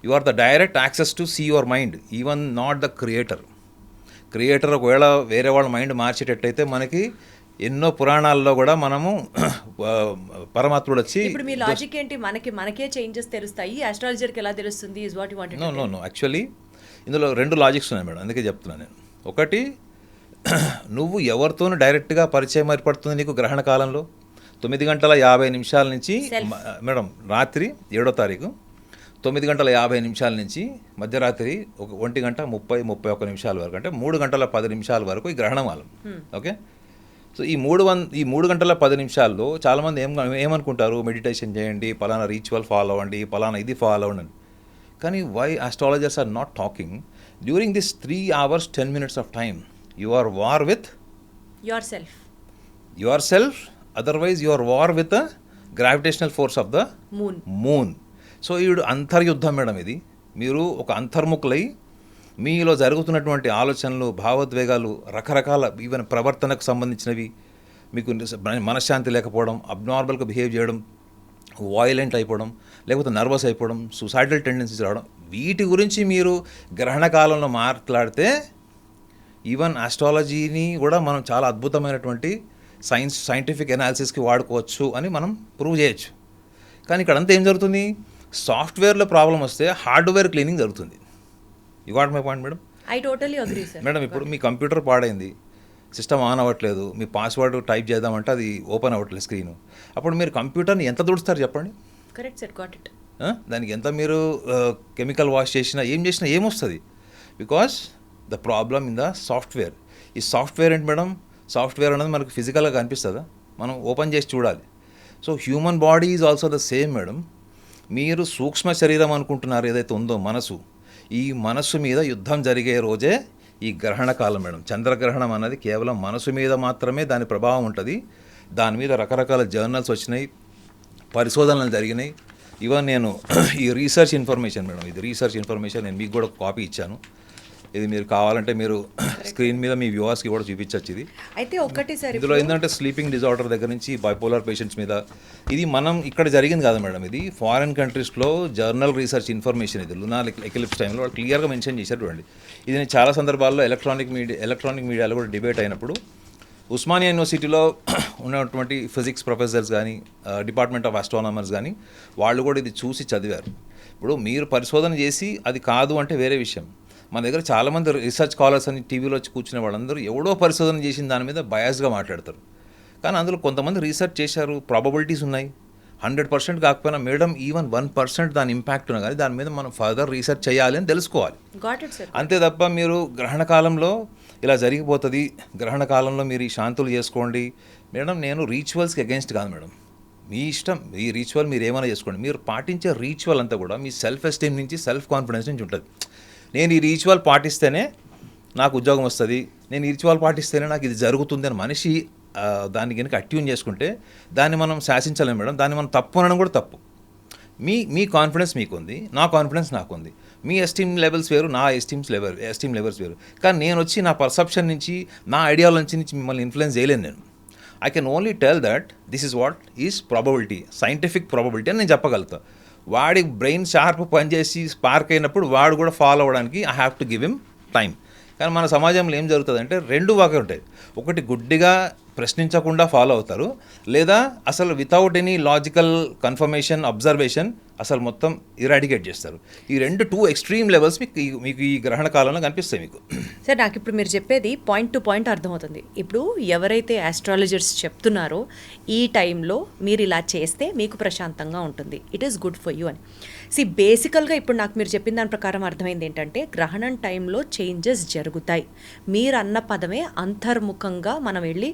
you are the direct access to see your mind, even not the creator. ఒకవేళ వేరే వాళ్ళ మైండ్ మార్చేటట్టయితే మనకి ఎన్నో పురాణాల్లో కూడా మనము పరమాత్ముడు వచ్చి ఇప్పుడు మీ లాజిక్ ఏంటి? మనకే చేంజెస్ తెలుస్తాయి, ఆస్ట్రాలజర్కి ఎలా తెలుస్తుంది? Is what you wanted to know actually ఇందులో 2 లాజిక్స్ ఉన్నాయి మేడం, అందుకే చెప్తున్నాను నేను. ఒకటి, నువ్వు ఎవరితోనూ డైరెక్ట్గా పరిచయం ఏర్పడుతుంది నీకు గ్రహణ కాలంలో 9:50 నుంచి మేడం రాత్రి 7వ తారీఖు 9:50 నుంచి మధ్యరాత్రి 1:30-31 వరకు, అంటే 3:10 వరకు ఈ గ్రహణ కాలం. ఓకే, సో ఈ 3:10 చాలామంది ఏమనుకుంటారు? మెడిటేషన్ చేయండి, పలానా రిచువల్ ఫాలో అవ్వండి, పలానా ఇది ఫాలో అవ్వండి. కానీ why astrologers are not talking during this 3 hours 10 minutes of time you are war with yourself, otherwise you are war with the gravitational force of the moon. So ఈ అంతర్యుద్ధం madam ఇది. మీరు ఒక అంతర్ముఖులై మీలో జరుగుతున్నటువంటి ఆలోచనలు, భావోద్వేగాలు, రకరకాల ఈవెన్ ప్రవర్తనకు సంబంధించినవి, మీకు మనశ్శాంతి లేకపోవడం, అబ్నార్మల్గా బిహేవ్ చేయడం, వాయిలెంట్ అయిపోవడం, లేకపోతే నర్వస్ అయిపోవడం, సూసైడల్ టెండెన్సీస్ రావడం, వీటి గురించి మీరు గ్రహణ కాలంలో మాట్లాడితే ఈవెన్ ఆస్ట్రాలజీని కూడా మనం చాలా అద్భుతమైనటువంటి సైంటిఫిక్ అనాలిసిస్కి వాడుకోవచ్చు అని మనం ప్రూవ్ చేయొచ్చు. కానీ ఇక్కడంతా ఏం జరుగుతుంది? సాఫ్ట్వేర్లో ప్రాబ్లం వస్తే హార్డ్వేర్ క్లీనింగ్ జరుగుతుంది. You got my point madam? I totally agree sir. Madam ఇప్పుడు మీ కంప్యూటర్ పాడైంది, సిస్టమ్ ఆన్ అవ్వట్లేదు, మీ పాస్వర్డ్ టైప్ చేద్దామంటే అది ఓపెన్ అవ్వట్లేదు స్క్రీను. అప్పుడు మీరు కంప్యూటర్ని ఎంత దుడుస్తారు చెప్పండి? Correct sir, got it. దానికి ఎంత మీరు కెమికల్ వాష్ చేసినా ఏం చేసినా ఏమొస్తుంది? Because the problem in the software. ఈ సాఫ్ట్వేర్ ఏంటి మేడం? సాఫ్ట్వేర్ అనేది మనకు ఫిజికల్గా కనిపిస్తుందా? మనం ఓపెన్ చేసి చూడాలి. So human body is also the same madam. మీరు సూక్ష్మ శరీరం అనుకుంటున్నారు ఏదైతే ఉందో మనసు, ఈ మనస్సు మీద యుద్ధం జరిగే రోజే ఈ గ్రహణ కాలం మేడం. చంద్రగ్రహణం అన్నది కేవలం మనసు మీద మాత్రమే దాని ప్రభావం ఉంటుంది. దాని మీద రకరకాల జర్నల్స్ వచ్చినాయి, పరిశోధనలు జరిగినాయి. ఈవెన్ నేను ఈ రీసెర్చ్ ఇన్ఫర్మేషన్ మేడం, ఇది రీసెర్చ్ ఇన్ఫర్మేషన్ నేను మీకు కూడా కాపీ ఇచ్చాను. ఇది మీరు కావాలంటే మీరు స్క్రీన్ మీద మీ వ్యూవర్స్కి కూడా చూపించవచ్చు. ఇది అయితే ఒకటి సార్, ఇందులో ఏంటంటే స్లీపింగ్ డిజార్డర్ దగ్గర నుంచి బైపోలార్ పేషెంట్స్ మీద, ఇది మనం ఇక్కడ జరిగింది కాదు మేడం, ఇది ఫారిన్ కంట్రీస్లో జర్నల్ రీసెర్చ్ ఇన్ఫర్మేషన్. ఇది లునార్ ఎక్లిప్స్ టైంలో వాళ్ళు క్లియర్గా మెన్షన్ చేశారు. చూడండి, ఇది నేను చాలా సందర్భాల్లో ఎలక్ట్రానిక్ మీడియాలో కూడా డిబేట్ అయినప్పుడు ఉస్మానియా యూనివర్సిటీలో ఉన్నటువంటి ఫిజిక్స్ ప్రొఫెసర్స్ కానీ, డిపార్ట్మెంట్ ఆఫ్ ఆస్ట్రానమర్స్ కానీ వాళ్ళు కూడా ఇది చూసి చదివారు. ఇప్పుడు మీరు పరిశోధన చేసి అది కాదు అంటే వేరే విషయం. మన దగ్గర చాలామంది రీసెర్చ్ స్కాలర్స్ అని టీవీలో వచ్చి కూర్చునే వాళ్ళందరూ ఎవడో పరిశోధన చేసిన దాని మీద బయాస్గా మాట్లాడతారు. కానీ అందులో కొంతమంది రీసెర్చ్ చేశారు, ప్రాబబిలిటీస్ ఉన్నాయి. 100% కాకపోయినా మేడం ఈవెన్ 1% దాని ఇంపాక్ట్ ఉన్నా కానీ దాని మీద మనం ఫర్దర్ రీసెర్చ్ చేయాలి అని తెలుసుకోవాలి. అంతే తప్ప మీరు గ్రహణ కాలంలో ఇలా జరిగిపోతుంది, గ్రహణ కాలంలో మీరు ఈ శాంతులు చేసుకోండి మేడం. నేను రిచువల్స్కి అగెన్స్ట్ కాదు మేడం. మీ ఇష్టం, ఈ రీచువల్ మీరు ఏమైనా చేసుకోండి. మీరు పాటించే రీచువల్ అంతా కూడా మీ సెల్ఫ్ ఎస్టీమ్ నుంచి, సెల్ఫ్ కాన్ఫిడెన్స్ నుంచి ఉంటుంది. నేను ఈ రీచువల్ పాటిస్తేనే నాకు ఉద్యోగం వస్తుంది, నేను ఈ రిచువల్ పాటిస్తేనే నాకు ఇది జరుగుతుంది అని మనిషి దాన్ని కనుక అట్యూన్ చేసుకుంటే దాన్ని మనం శాసించలేము మేడం. దాన్ని మనం తప్పు అనడం కూడా తప్పు. మీ కాన్ఫిడెన్స్ మీకుంది, నా కాన్ఫిడెన్స్ నాకుంది. మీ ఎస్టీమ్ లెవెల్స్ వేరు, నా ఎస్టీమ్ లెవెల్స్ వేరు. కానీ నేను వచ్చి నా పర్సెప్షన్ నుంచి, నా ఐడియాలజీ నుంచి మిమ్మల్ని ఇన్ఫ్లుయెన్స్ చేయలేను నేను. I can only tell that this is what is probability, scientific probability అని నేను చెప్పగలుగుతా. వాడి బ్రెయిన్ షార్ప్ పనిచేసి స్పార్క్ అయినప్పుడు వాడు కూడా ఫాలో అవ్వడానికి I have to give him time. కానీ మన సమాజంలో ఏం జరుగుతుందంటే రెండు వాకే ఉంటాయి. ఒకటి గుడ్డిగా ప్రశ్నించకుండా ఫాలో అవుతారు, లేదా అసలు without any logical confirmation, observation అసలు మొత్తం ఇరాడికేట్ చేస్తారు. ఈ రెండు టూ ఎక్స్ట్రీమ్ లెవెల్స్ మీకు ఈ గ్రహణ కాలంలో కనిపిస్తాయి మీకు. సార్, నాకు ఇప్పుడు మీరు చెప్పేది పాయింట్ టు పాయింట్ అర్థమవుతుంది. ఇప్పుడు ఎవరైతే ఆస్ట్రాలజర్స్ చెప్తున్నారో ఈ టైంలో మీరు ఇలా చేస్తే మీకు ప్రశాంతంగా ఉంటుంది, it is good for you అని. బేసికల్గా ఇప్పుడు నాకు మీరు చెప్పిన దాని ప్రకారం అర్థమైంది ఏంటంటే గ్రహణం టైంలో చేంజెస్ జరుగుతాయి. మీరు అన్న పదమే అంతర్ముఖంగా మనం వెళ్ళి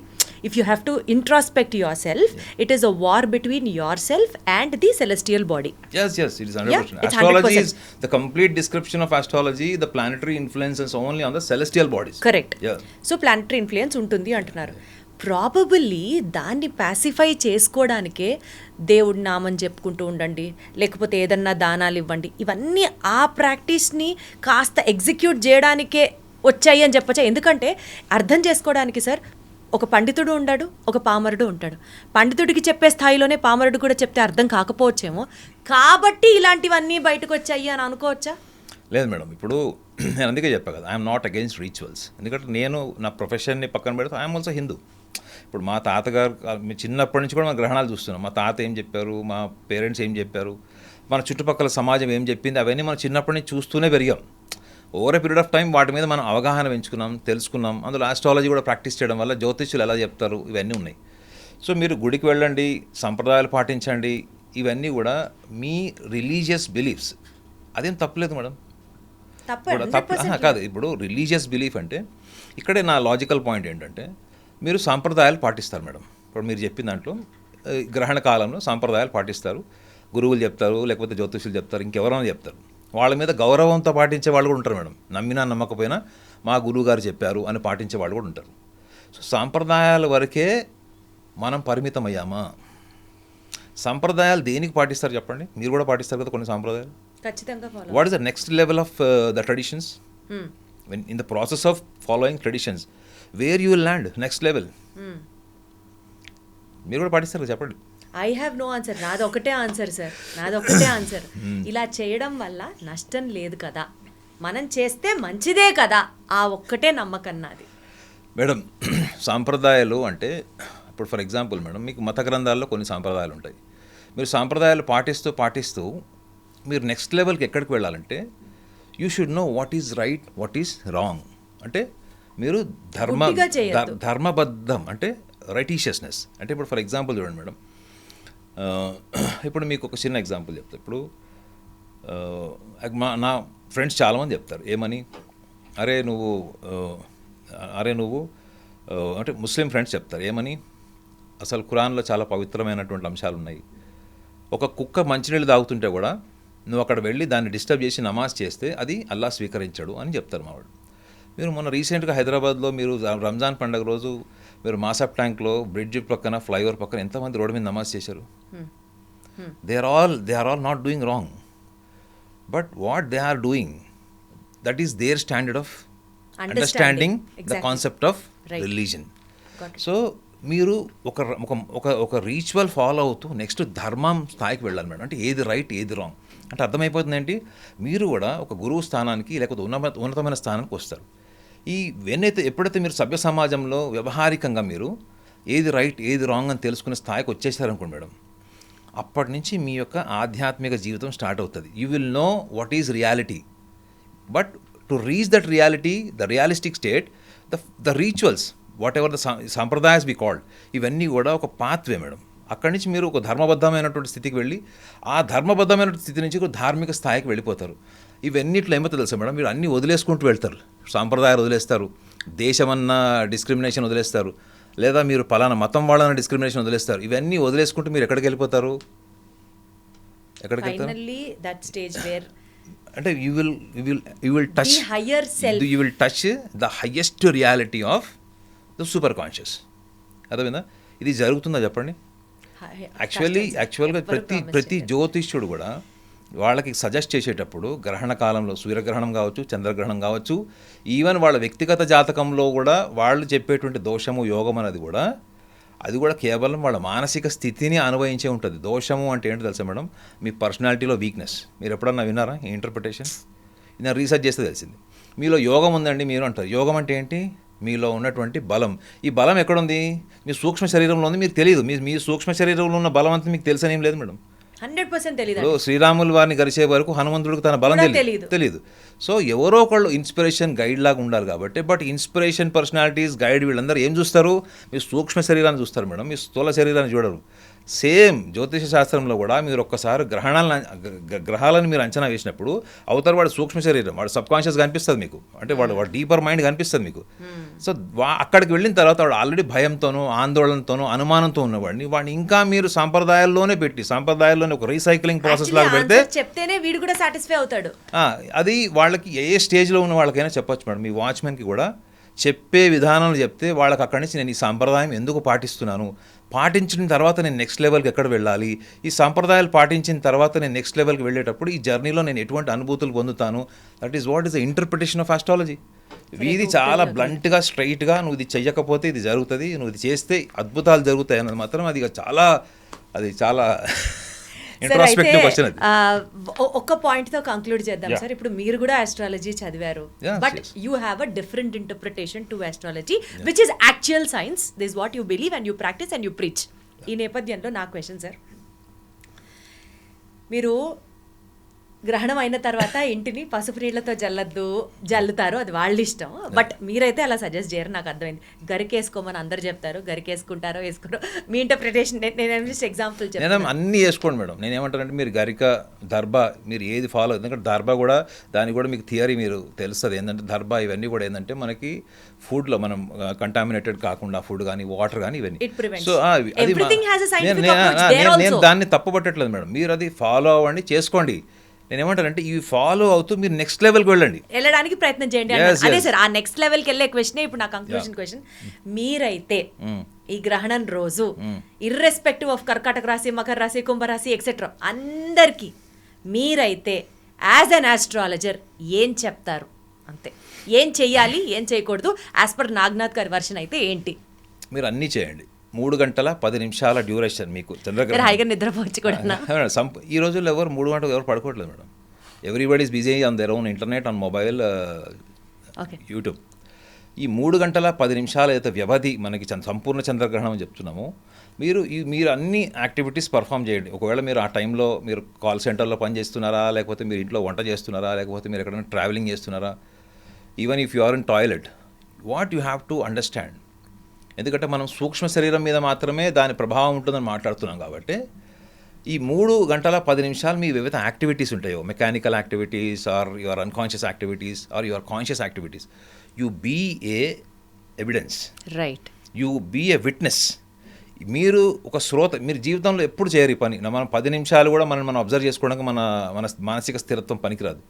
if you have to introspect your self, it is a war between your self and the celestial body. Yes, it is 100%. Yeah, astrology 100%. is the complete description of astrology. The planetary influence is only on the celestial bodies. Correct. Yeah. So planetary influence ఉంటుంది అంటున్నారు. Probably దాన్ని pacify చేసుకోవడానికే దేవుడి నామని చెప్పుకుంటూ ఉండండి, లేకపోతే ఏదన్నా దానాలు ఇవ్వండి, ఇవన్నీ ఆ ప్రాక్టీస్ని కాస్త ఎగ్జిక్యూట్ చేయడానికే వచ్చాయి అని చెప్పచ్చా. ఎందుకంటే అర్థం చేసుకోవడానికి సార్ ఒక పండితుడు ఉంటాడు, ఒక పామరుడు ఉంటాడు. పండితుడికి చెప్పే స్థాయిలోనే పామరుడు కూడా చెప్తే అర్థం కాకపోవచ్చేమో, కాబట్టి ఇలాంటివన్నీ బయటకు వచ్చాయి అని అనుకోవచ్చా? లేదు మేడం, ఇప్పుడు నేను అందుకే చెప్పా కదా, ఐఎమ్ నాట్ అగెయిన్స్ట్ రిచువల్స్. ఎందుకంటే నేను నా ప్రొఫెషన్ని పక్కన పెడితే ఐఎమ్ ఆల్సో హిందూ. ఇప్పుడు మా తాతగారు చిన్నప్పటి నుంచి కూడా మన గ్రహణాలు చూస్తున్నాం. మా తాత ఏం చెప్పారు, మా పేరెంట్స్ ఏం చెప్పారు, మన చుట్టుపక్కల సమాజం ఏం చెప్పింది, అవన్నీ మనం చిన్నప్పటి నుంచి చూస్తూనే పెరిగాం. Over a period of time వాటి మీద మనం అవగాహన పెంచుకున్నాం, తెలుసుకున్నాం. అందులో ఆస్ట్రాలజీ కూడా ప్రాక్టీస్ చేయడం వల్ల జ్యోతిష్యులు ఎలా చెప్తారు ఇవన్నీ ఉన్నాయి. సో మీరు గుడికి వెళ్ళండి, సంప్రదాయాలు పాటించండి, ఇవన్నీ కూడా మీ రిలీజియస్ బిలీఫ్స్. అదేం తప్పలేదు మేడం, కాదు. ఇప్పుడు రిలీజియస్ బిలీఫ్ అంటే ఇక్కడే నా లాజికల్ పాయింట్ ఏంటంటే మీరు సాంప్రదాయాలు పాటిస్తారు మేడం. ఇప్పుడు మీరు చెప్పిన దాంట్లో గ్రహణ కాలంలో సాంప్రదాయాలు పాటిస్తారు, గురువులు చెప్తారు, లేకపోతే జ్యోతిష్యులు చెప్తారు, ఇంకెవరైనా చెప్తారు. వాళ్ళ మీద గౌరవంతో పాటించే వాళ్ళు కూడా ఉంటారు మేడం. నమ్మినా నమ్మకపోయినా మా గురువు గారు చెప్పారు అని పాటించే వాళ్ళు కూడా ఉంటారు. సో సాంప్రదాయాల వరకే మనం పరిమితం అయ్యామా? సంప్రదాయాలు దేనికి పాటిస్తారు చెప్పండి? మీరు కూడా పాటిస్తారు కదా కొన్ని సాంప్రదాయాలు. ఖచ్చితంగా. What is the next level of the traditions? When in the process of following traditions, where you will land next level? మీరు కూడా పాటిస్తారు కదా చెప్పండి. I have no answer. నాది ఒకటే ఆన్సర్ సార్, నాది ఒకటే ఆన్సర్. ఇలా చేయడం వల్ల నష్టం లేదు కదా, మనం చేస్తే మంచిదే కదా, ఆ ఒక్కటే నమ్మకం నాది మేడం. సాంప్రదాయాలు అంటే ఇప్పుడు ఫర్ ఎగ్జాంపుల్ మేడం, మీకు మత గ్రంథాల్లో కొన్ని సాంప్రదాయాలు ఉంటాయి. మీరు సాంప్రదాయాలు పాటిస్తూ మీరు నెక్స్ట్ లెవెల్కి ఎక్కడికి వెళ్ళాలంటే you should know what is right, what is wrong. అంటే మీరు ధర్మబద్ధం అంటే రైటీషియస్నెస్. అంటే ఇప్పుడు ఫర్ ఎగ్జాంపుల్ చూడండి మేడం, ఇప్పుడు మీకు ఒక చిన్న ఎగ్జాంపుల్ చెప్తా. ఇప్పుడు నా ఫ్రెండ్స్ చాలామంది చెప్తారు ఏమని, అరే నువ్వు అంటే ముస్లిం ఫ్రెండ్స్ చెప్తారు ఏమని, అసలు ఖురాన్లో చాలా పవిత్రమైనటువంటి అంశాలు ఉన్నాయి. ఒక కుక్క మంచినీళ్ళు తాగుతుంటే కూడా నువ్వు అక్కడ వెళ్ళి దాన్ని డిస్టర్బ్ చేసి నమాజ్ చేస్తే అది అల్లా స్వీకరించాడు అని చెప్తారు మావాడు. మీరు మొన్న రీసెంట్గా హైదరాబాద్లో మీరు రంజాన్ పండుగ రోజు మీరు మాసప్ ట్యాంక్లో బ్రిడ్జ్ పక్కన, ఫ్లైఓవర్ పక్కన ఎంతమంది రోడ్డు మీద నమాజ్ చేశారు? They are all not doing wrong, but what they are doing, that is their standard of understanding the concept of religion. So మీరు ఒక రీచువల్ ఫాలో అవుతూ నెక్స్ట్ ధర్మం స్థాయికి వెళ్ళాలి మేడం. అంటే ఏది రైట్, ఏది రాంగ్ అంటే అర్థమైపోతుంది ఏంటి, మీరు కూడా ఒక గురువు స్థానానికి లేకపోతే ఉన్నతమైన స్థానానికి వస్తారు. ఎప్పుడైతే మీరు సభ్య సమాజంలో వ్యవహారికంగా మీరు ఏది రైట్, ఏది రాంగ్ అని తెలుసుకునే స్థాయికి వచ్చేసారనుకోండి మేడం, అప్పటి నుంచి మీ యొక్క ఆధ్యాత్మిక జీవితం స్టార్ట్ అవుతుంది. You will know what is reality, but to reach that reality, the realistic state, the rituals, what ever the సంప్రదాయస్ బి కాల్డ్, ఇవన్నీ కూడా ఒక పాత్వే మేడం. అక్కడి నుంచి మీరు ఒక ధర్మబద్ధమైనటువంటి స్థితికి వెళ్ళి ఆ ధర్మబద్ధమైన స్థితి నుంచి ఒక ధార్మిక స్థాయికి వెళ్ళిపోతారు. ఇవన్నిట్లో ఏమో తెలుసా మేడం, మీరు అన్నీ వదిలేసుకుంటూ వెళ్తారు. సాంప్రదాయాలు వదిలేస్తారు, దేశమన్న డిస్క్రిమినేషన్ వదిలేస్తారు, లేదా మీరు పలానా మతం వాళ్ళని డిస్క్రిమినేషన్ వదిలేస్తారు. ఇవన్నీ వదిలేసుకుంటూ మీరు ఎక్కడికి వెళ్ళిపోతారు? ఎక్కడికి వెళ్తారు? ఫైనల్లీ దట్ స్టేజ్ వేర్ అంటే you will touch higher self, you will touch the highest reality of the super conscious. అర్థమైందా? ఇది జరుగుతుందా చెప్పండి? యాక్చువల్గా ప్రతి జ్యోతిష్యుడు కూడా వాళ్ళకి సజెస్ట్ చేసేటప్పుడు గ్రహణ కాలంలో సూర్యగ్రహణం కావచ్చు, చంద్రగ్రహణం కావచ్చు, ఈవెన్ వాళ్ళ వ్యక్తిగత జాతకంలో కూడా వాళ్ళు చెప్పేటువంటి దోషము యోగం అనేది కూడా అది కూడా కేవలం వాళ్ళ మానసిక స్థితిని అనుభవించే ఉంటుంది. దోషము అంటే ఏంటో తెలుసా మేడం? మీ పర్సనాలిటీలో వీక్నెస్. మీరు ఎప్పుడన్నా విన్నారా ఈ ఇంటర్ప్రిటేషన్? నేను రీసెర్చ్ చేస్తే తెలిసింది. మీలో యోగం ఉందండి మీరు అంటారు. యోగం అంటే ఏంటి? మీలో ఉన్నటువంటి బలం. ఈ బలం ఎక్కడుంది? మీ సూక్ష్మ శరీరంలో ఉంది, మీకు తెలియదు. మీ సూక్ష్మ శరీరంలో ఉన్న బలం అంతా మీకు తెలుసని ఏం లేదు మేడం. 100% తెలియదు. ఇప్పుడు శ్రీరాములు వారిని గరిచే వరకు హనుమంతుడికి తన బలం తెలియదు. సో ఎవరో ఒకళ్ళు ఇన్స్పిరేషన్ గైడ్ లాగా ఉండాలి కాబట్టి. బట్ ఇన్స్పిరేషన్, పర్సనాలిటీస్, గైడ్ వీళ్ళందరూ ఏం చూస్తారు? మీ సూక్ష్మ శరీరాన్ని చూస్తారు మేడం, మీ స్థూల శరీరాన్ని చూడరు. సేమ్ జ్యోతిష శాస్త్రంలో కూడా మీరు ఒక్కసారి గ్రహాలను మీరు అంచనా వేసినప్పుడు అవతల వాడు సూక్ష్మ శరీరం, వాడు సబ్ కాన్షియస్ కనిపిస్తుంది మీకు, అంటే వాడు డీపర్ మైండ్ కనిపిస్తుంది మీకు. సో అక్కడికి వెళ్ళిన తర్వాత వాడు ఆల్రెడీ భయంతోనూ, ఆందోళనతోనూ, అనుమానంతో ఉన్నవాడిని వాడిని ఇంకా మీరు సాంప్రదాయాల్లోనే పెట్టి, సాంప్రదాయాల్లోనే ఒక రీసైక్లింగ్ ప్రాసెస్ లాగా పెడితే చెప్తేనే వీడు కూడా సాటిస్ఫై అవుతాడు. అది వాళ్ళకి ఏ స్టేజ్లో ఉన్న వాళ్ళకైనా చెప్పొచ్చు మేడం. మీ వాచ్మెన్కి కూడా చెప్పే విధానాలు చెప్తే వాళ్ళకి అక్కడి నుంచి నేను ఈ సాంప్రదాయం ఎందుకు పాటిస్తున్నాను, పాటించిన తర్వాత నేను నెక్స్ట్ లెవెల్కి ఎక్కడ వెళ్ళాలి, ఈ సాంప్రదాయాలు పాటించిన తర్వాత నేను నెక్స్ట్ లెవెల్కి వెళ్ళేటప్పుడు ఈ జర్నీలో నేను ఎటువంటి అనుభూతులు పొందుతాను. That is what is the interpretation of astrology. ఇది చాలా బ్లంట్గా, స్ట్రైట్గా నువ్వు ఇది చెయ్యకపోతే ఇది జరుగుతుంది, నువ్వు ఇది చేస్తే అద్భుతాలు జరుగుతాయి అన్నది మాత్రం అది చాలా ఇంట్రాస్పెక్టివ్ క్వశ్చన్. ఒక్క పాయింట్ తో కంక్లూడ్ చేద్దాం సార్. ఇప్పుడు మీరు కూడా ఆస్ట్రాలజీ చదివారు, but you have a different interpretation to astrology which is actual science. This what you believe and you practice and you preach. ఈ నేపథ్యంలో నా క్వశ్చన్ సార్, మీరు గ్రహణం అయిన తర్వాత ఇంటిని పసుపు నీళ్లతో జల్లుతారు, అది వాళ్ళ ఇష్టం. బట్ మీరైతే అలా సజెస్ట్ చేయరు, నాకు అర్థమైంది. గరికేసుకోమని అందరు చెప్తారు, గరికేసుకుంటారో వేసుకోరో మీ ఇంటర్ప్రిటేషన్. నేను జస్ట్ ఎగ్జాంపుల్ చెప్తాను. అన్నీ వేసుకోండి మేడం. నేను ఏమంటానంటే మీరు గరిక, దర్భ మీరు ఏది ఫాలో, ఎందుకంటే దర్భ కూడా దానికి కూడా మీకు థియరీ మీరు తెలుస్తుంది. ఏంటంటే దర్భ ఇవన్నీ కూడా ఏంటంటే మనకి ఫుడ్లో మనం కంటామినేటెడ్ కాకుండా ఫుడ్ కానీ వాటర్ కానీ ఇవన్నీ. సో నేను దాన్ని తప్పుపట్టట్లేదు మేడం, మీరు అది ఫాలో అవ్వండి, చేసుకోండి. నేను ఏమంటానంటే ఇవి ఫాలో అవుతూ మీరు నెక్స్ట్ లెవెల్కి వెళ్ళడానికి ప్రయత్నం చేయండి. అదే సార్, ఆ నెక్స్ట్ లెవెల్కి వెళ్ళే క్వశ్చన్ ఇప్పుడు నా కంక్లూజన్ క్వశ్చన్. మీరైతే ఈ గ్రహణం రోజు ఇర్రెస్పెక్టివ్ ఆఫ్ కర్కాటక రాశి, మకర రాశి, కుంభరాశి ఎక్సెట్రా అందరికీ మీరైతే యాజ్ అన్ ఆస్ట్రాలజర్ ఏం చెప్తారు? అంతే, ఏం చెయ్యాలి, ఏం చేయకూడదు యాజ్ పర్ నాగనాథ్ గారి వర్షన్ అయితే ఏంటి? మీరు అన్నీ చేయండి. 3 గంటల 10 నిమిషాల డ్యూరేషన్ మీకు చంద్రగ్రహణం. హాయిగా నిద్రపోవచ్చు కూడా. ఈ రోజుల్లో ఎవరు 3 గంటలు ఎవరు పడుకోవట్లేదు madam. Everybody is busy on their own internet, on mobile, YouTube. ఈ 3 గంటల 10 నిమిషాల అయితే వ్యవధి మనకి సంపూర్ణ చంద్రగ్రహణం అని చెప్తున్నాము. మీరు అన్ని యాక్టివిటీస్ పర్ఫామ్ చేయండి. ఒకవేళ మీరు ఆ టైంలో మీరు కాల్ సెంటర్లో పని చేస్తున్నారా, లేకపోతే మీరు ఇంట్లో వంట చేస్తున్నారా, లేకపోతే మీరు ఎక్కడైనా ట్రావెలింగ్ చేస్తున్నారా, even if you are in toilet, what you have to understand. ఎందుకంటే మనం సూక్ష్మ శరీరం మీద మాత్రమే దాని ప్రభావం ఉంటుందని మాట్లాడుతున్నాం కాబట్టి ఈ 3 గంటల 10 నిమిషాలు మీ వివిధ యాక్టివిటీస్ ఉంటాయో, mechanical activities or your unconscious activities or your conscious activities, you be a evidence, right, you be a witness. మీరు ఒక శ్రోత, మీరు జీవితంలో ఎప్పుడు చేయరు ఈ పని. మనం 10 నిమిషాలు కూడా మనం అబ్జర్వ్ చేసుకోవడానికి మన మానసిక స్థిరత్వం పనికిరాదు.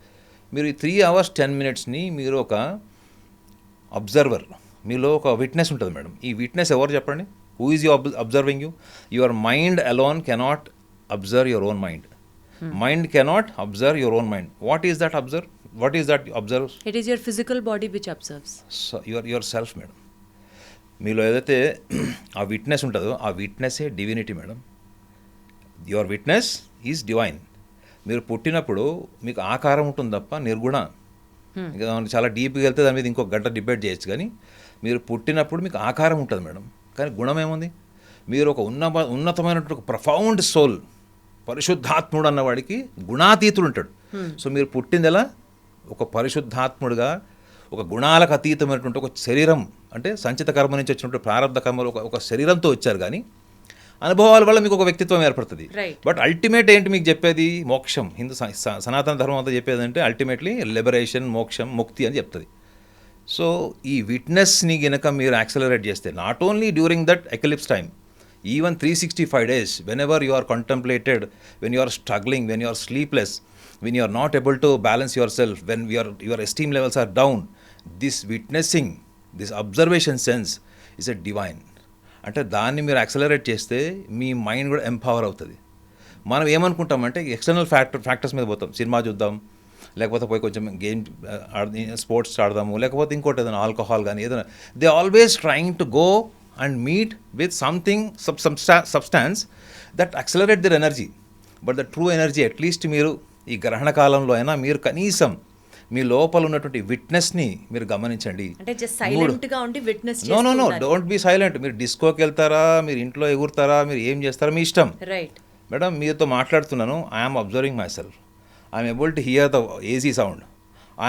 మీరు ఈ 3 hours 10 minutesని మీరు ఒక అబ్జర్వర్, మీలో ఒక విట్నెస్ ఉంటుంది మేడం. ఈ విట్నెస్ ఎవరు చెప్పండి? Who is you observing you? Your mind alone cannot observe your own mind. Mind cannot observe your own mind. What is that observe? What is that observe? It is your physical body which observes your self madam. మీలో ఏదైతే ఆ witness ఉంటుందో ఆ విట్నెస్సే divinity madam. Your witness is divine. మీరు పుట్టినప్పుడు మీకు ఆకారం ఉంటుంది తప్ప నిర్గుణ. ఇంకా చాలా డీప్గా వెళ్తే దాని మీద ఇంకో గంట డిబేట్ చేయొచ్చు, కానీ మీరు పుట్టినప్పుడు మీకు ఆకారం ఉంటుంది మేడం, కానీ గుణం ఏముంది? మీరు ఒక ఉన్నతమైనటువంటి ఒక ప్రఫౌండ్ సోల్, పరిశుద్ధాత్ముడు అన్నవాడికి గుణాతీతుడు ఉంటాడు. సో మీరు పుట్టింది ఎలా? ఒక పరిశుద్ధాత్ముడుగా, ఒక గుణాలకు అతీతమైనటువంటి ఒక శరీరం, అంటే సంచిత కర్మ నుంచి వచ్చినటువంటి ప్రారంభ కర్మలు ఒక శరీరంతో వచ్చారు, కానీ అనుభవాల వల్ల మీకు ఒక వ్యక్తిత్వం ఏర్పడుతుంది. బట్ అల్టిమేట్ ఏంటి మీకు చెప్పేది? మోక్షం. హిందూ సనాతన ధర్మం అంతా చెప్పేది అంటే అల్టిమేట్లీ లిబరేషన్, మోక్షం, ముక్తి అని చెప్తుంది. సో ఈ విట్నెస్ని గనక మీరు యాక్సలరేట్ చేస్తే not only during that eclipse time, even 365 days, when you are contemplated, when you are struggling, when you are sleepless, when you are not able to balance yourself, when your esteem levels are down, this witnessing, this observation sense is a divine. అంటే దాన్ని మీరు accelerate చేస్తే మీ mind కూడా empower అవుతుంది. మనం ఏమనుకుంటామంటే external factors మీద పోతాం, సినిమా చూద్దాం, లేకపోతే పోయి కొంచెం గేమ్ స్పోర్ట్స్ ఆడదాము, లేకపోతే ఇంకోటి ఏదైనా ఆల్కహాల్ కానీ ఏదైనా. They always trying to go and meet with something substance that accelerate their energy. But the true energy at least మీరు ఈ గ్రహణ కాలంలో అయినా మీరు కనీసం మీ లోపల ఉన్నటువంటి విట్నెస్ని మీరు గమనించండి. అంటే జస్ట్ సైలెంట్ గా ఉండి witness no don't be silent. మీరు డిస్కోకి వెళ్తారా, మీరు ఇంట్లో ఎగురుతారా, మీరు ఏం చేస్తారా మీ ఇష్టం. రైట్ మేడం మీతో మాట్లాడుతున్నాను, I'm observing my self, I'm able to hear the AC sound,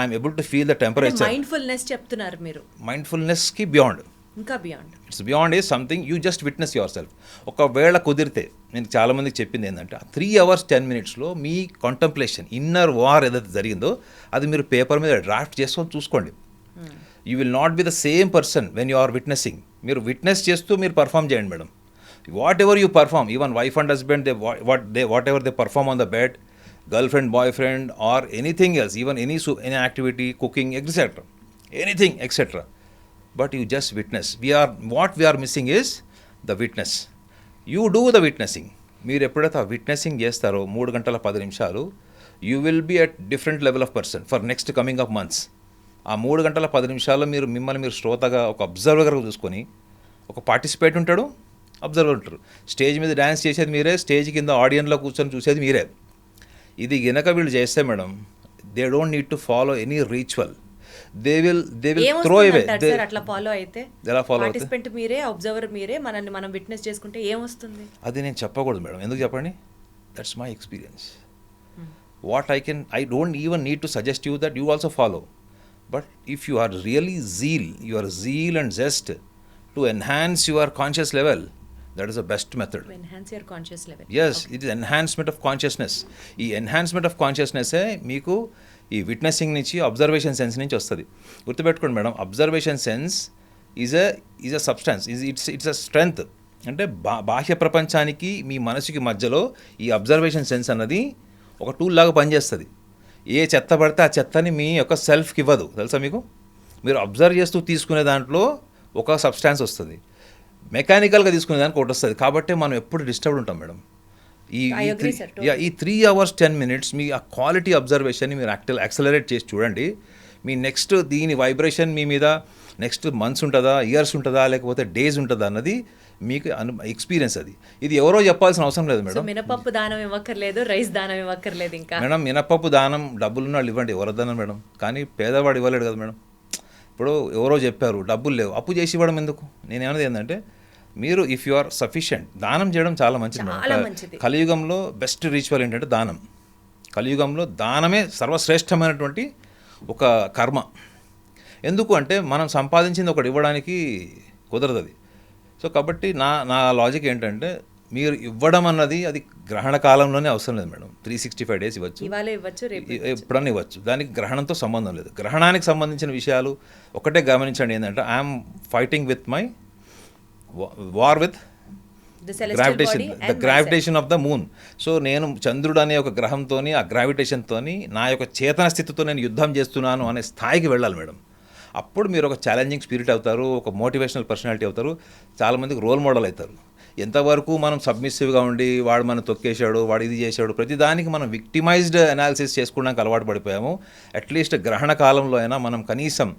I'm able to feel the temperature. Mindfulness చెప్తున్నారు మీరు. మైండ్ఫుల్నెస్కి బియాండ్, ఇంకా beyond, it's beyond is something you just witness your self. ఒకవేళ కుదిరితే నేను చాలామందికి చెప్పింది ఏంటంటే 3 hours 10 minutes మీ కాంటంప్లేషన్, ఇన్నర్ వార్ ఏదైతే జరిగిందో అది మీరు పేపర్ మీద డ్రాఫ్ట్ చేసుకొని చూసుకోండి. You will not be the same person when you are witnessing. మీరు విట్నెస్ చేస్తూ మీరు పర్ఫామ్ చేయండి madam. What ever you perform, even wife and husband, what ever they perform on the bed, girl friend, boy friend, or anything else, even any activity, cooking, etcetera, anything etcetera. But you just witness. What we are missing is the witness. You do the witnessing. మీరు ఎప్పుడైతే ఆ witnessing చేస్తారో 3 గంటల 10 నిమిషాలు, you will be at different level of person for next coming up months. ఆ 3 గంటల 10 నిమిషాల్లో మీరు మిమ్మల్ని మీరు శ్రోతగా, ఒక అబ్జర్వర్గా చూసుకొని, ఒక పార్టిసిపేట్ ఉంటాడు, అబ్జర్వర్ ఉంటారు. స్టేజ్ మీద డ్యాన్స్ చేసేది మీరే, స్టేజ్ కింద ఆడియన్లో కూర్చొని చూసేది మీరే. ఇది గనక వీళ్ళు చేస్తే madam, they don't need to follow any ritual. they will throw away. అట్లా ఫాలో అయితే ఎలా ఫాలో అవుతుంది? పార్టిసిపెంట్ మీరే, అబ్జర్వర్ మీరే, మనల్ని మనం విట్నెస్ చేసుకుంటే ఏమొస్తుంది? అది నేను చెప్పకూడదు మేడం. ఎందుకు చెప్పండి? That's my experience. What I don't even need to suggest you that you also follow. But if you are really your zeal and zest to enhance your conscious level, that is the best method. To enhance your conscious level. Yes, okay. It is enhancement of consciousness. ఈ enhancement of consciousness మీకు ఈ witnessing నుంచి, observation sense నుంచి వస్తుంది. గుర్తుపెట్టుకోండి madam, observation sense is a substance, it's a strength. అంటే బాహ్య ప్రపంచానికి మీ మనసుకి మధ్యలో ఈ అబ్జర్వేషన్ సెన్స్ అన్నది ఒక టూల్ లాగా పనిచేస్తుంది. ఏ చెత్త పడితే ఆ చెత్తని మీ యొక్క సెల్ఫ్కి ఇవ్వదు, తెలుసా మీకు? మీరు అబ్జర్వ్ చేస్తూ తీసుకునే దాంట్లో ఒక సబ్స్టాన్స్ వస్తుంది, మెకానికల్గా తీసుకునే దానికి ఒకటి వస్తుంది. కాబట్టి మనం ఎప్పుడు డిస్టర్బ్డ్ ఉంటాం మేడం. ఈ 3 hours 10 minutes మీ ఆ క్వాలిటీ అబ్జర్వేషన్ని మీరు యాక్సలరేట్ చేసి చూడండి. మీ నెక్స్ట్ దీని వైబ్రేషన్ మీ మీద నెక్స్ట్ మంత్స్ ఉంటుందా, ఇయర్స్ ఉంటుందా, లేకపోతే డేస్ ఉంటుందా అన్నది మీకు ఎక్స్పీరియన్స్. ఇది ఎవరో చెప్పాల్సిన అవసరం లేదు మేడం. మినపప్పు దానం ఇవ్వక్కర్లేదు, రైస్ దానం ఇవ్వక్కర్లేదు. ఇంకా మేడం మినపప్పు దానం డబ్బులున్న వాళ్ళు ఇవ్వండి, ఎవరొద్దన్నారు మేడం. కానీ పేదవాడు ఇవ్వలేడు కదా మేడం. ఇప్పుడు ఎవరో చెప్పారు డబ్బులు లేవు, అప్పు చేసి ఇవ్వడం ఎందుకు? నేనేమన్నది ఏంటంటే, మీరు ఇఫ్ యు ఆర్ సఫిషియెంట్, దానం చేయడం చాలా మంచిది. కలియుగంలో బెస్ట్ రిచువల్ ఏంటంటే దానం. కలియుగంలో దానమే సర్వశ్రేష్టమైనటువంటి ఒక కర్మ. ఎందుకు అంటే మనం సంపాదించింది ఒకటి ఇవ్వడానికి కుదరదు అది. సో కాబట్టి నా లాజిక్ ఏంటంటే, మీరు ఇవ్వడం అన్నది అది గ్రహణ కాలంలోనే అవసరం లేదు మేడం. 365 days ఇవ్వచ్చు, ఎప్పుడన్నా ఇవ్వచ్చు. దానికి గ్రహణంతో సంబంధం లేదు. గ్రహణానికి సంబంధించిన విషయాలు ఒకటే గమనించండి, ఏంటంటే I'm fighting with my war with gravitation of the moon. So నేను చంద్రుడు అనే ఒక గ్రహంతో, ఆ గ్రావిటేషన్తో, నా యొక్క చేతన స్థితితో నేను యుద్ధం చేస్తున్నాను అనే స్థాయికి వెళ్ళాలి మేడం. అప్పుడు మీరు ఒక ఛాలెంజింగ్ స్పిరిట్ అవుతారు, ఒక మోటివేషనల్ పర్సనాలిటీ అవుతారు, చాలామందికి రోల్ మోడల్ అవుతారు. ఎంతవరకు మనం సబ్మిసివ్గా ఉండి వాడు మనం తొక్కేశాడు, వాడు ఇది చేశాడు, ప్రతిదానికి మనం విక్టిమైజ్డ్ అనాలిసిస్ చేసుకోవడానికి అలవాటు పడిపోయాము. అట్లీస్ట్ గ్రహణ కాలంలో అయినా మనం కనీసం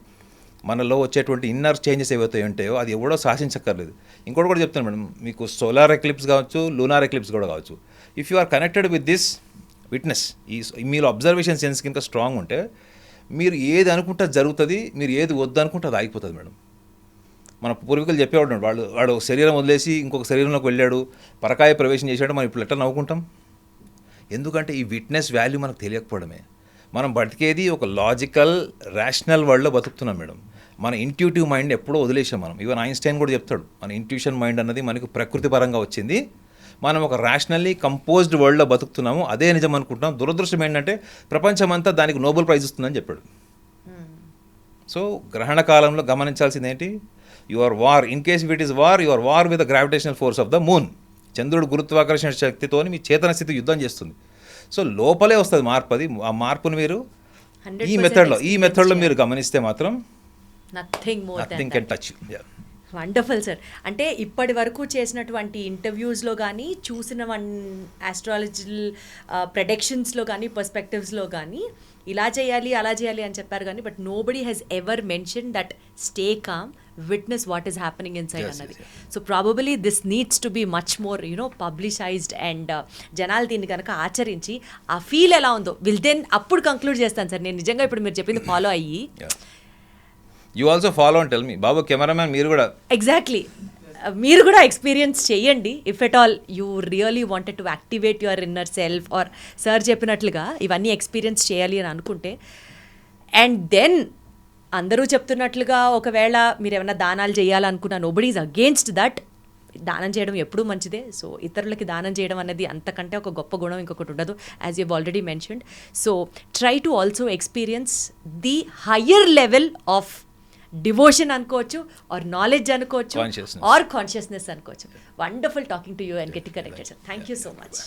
మనలో వచ్చేటువంటి ఇన్నర్ చేంజెస్ ఏవైతే ఉంటాయో అది ఎవడో శాసించక్కర్లేదు. ఇంకోటి కూడా చెప్తాను మేడం, మీకు సోలార్ ఎక్లిప్స్ కావచ్చు, లూనార్ ఎక్లిప్స్ కూడా కావచ్చు. If you are connected with this witness, మీరు అబ్జర్వేషన్ సెన్స్ కనుక స్ట్రాంగ్ ఉంటే, మీరు ఏది అనుకుంటే జరుగుతుంది, మీరు ఏది వద్దు అనుకుంటే అది ఆగిపోతుంది మేడం. మన పూర్వీకులు చెప్పేవాడు, వాడు శరీరం వదిలేసి ఇంకొక శరీరంలోకి వెళ్ళాడు, పరకాయ ప్రవేశం చేశాడు, మనం ఇప్పుడు ఎట్లా నవ్వుకుంటాం? ఎందుకంటే ఈ విట్నెస్ వాల్యూ మనకు తెలియకపోవడమే. మనం బతికేది ఒక లాజికల్ రేషనల్ వరల్డ్లో బతుకుతున్నాం మేడం. మన ఇంట్యూటివ్ మైండ్ ఎప్పుడో వదిలేసాం మనం. ఈవెన్ ఐన్స్టైన్ కూడా చెప్తాడు, మన ఇంట్యూషన్ మైండ్ అన్నది మనకు ప్రకృతి పరంగా వచ్చింది, మనం ఒక రేషనల్లీ కంపోజ్డ్ వరల్డ్లో బతుకుతున్నాము, అదే నిజం అనుకుంటున్నాం. దురదృష్టం ఏంటంటే ప్రపంచమంతా దానికి నోబెల్ ప్రైజ్ ఇస్తుందని చెప్పాడు. సో గ్రహణ కాలంలో గమనించాల్సింది ఏంటి, your war, in case if it is war, your war with the gravitational force of the moon. చంద్రుడు గురుత్వాకర్షణ శక్తితో మీ చేతన స్థితి యుద్ధం చేస్తుంది. సో లోపలే వస్తుంది మార్పు. అది ఆ మార్పును మీరు 100% ఈ మెథడ్లో మీరు గమనిస్తే మాత్రం nothing more nothing can touch. Wonderful sir. అంటే ఇప్పటి వరకు చేసినటువంటి ఇంటర్వ్యూస్లో కానీ, చూసిన ఆస్ట్రాలజికల్ ప్రెడిక్షన్స్లో కానీ, పర్స్పెక్టివ్స్లో కానీ ఇలా చేయాలి అలా చేయాలి అని చెప్పారు కానీ, but no body has ever mention that stay calm, witness what is happening in side అన్నది. So probably this needs to be much more publicised and జనాలు దీన్ని కనుక ఆచరించి ఆ ఫీల్ ఎలా ఉందో దెన్ అప్పుడు కంక్లూడ్ చేస్తాను సార్. నేను నిజంగా ఇప్పుడు మీరు చెప్పింది ఫాలో అయ్యి. You also follow and tell me. బాబు కెమెరామ్యాన్ మీరు కూడా ఎగ్జాక్ట్లీ మీరు కూడా ఎక్స్పీరియన్స్ చేయండి. If at all you really wanted to activate your inner self or sir చెప్పినట్లుగా ఇవన్నీ ఎక్స్పీరియన్స్ చేయాలి అని అనుకుంటే, అండ్ దెన్ అందరూ చెప్తున్నట్లుగా ఒకవేళ మీరు ఏమైనా దానాలు చేయాలనుకున్నా, నోబడీ ఈజ్ అగేన్స్ట్ దట్. దానం చేయడం ఎప్పుడూ మంచిదే. సో ఇతరులకి దానం చేయడం అనేది అంతకంటే ఒక గొప్ప గుణం ఇంకొకటి ఉండదు, as you already mentioned. So try to also experience the higher level of devotion అనుకోవచ్చు, ఆర్ నాలెడ్జ్ అనుకోవచ్చు, ఆర్ కాన్షియస్నెస్ అనుకోవచ్చు. Wonderful talking to you and get connected sir. Thank you so much.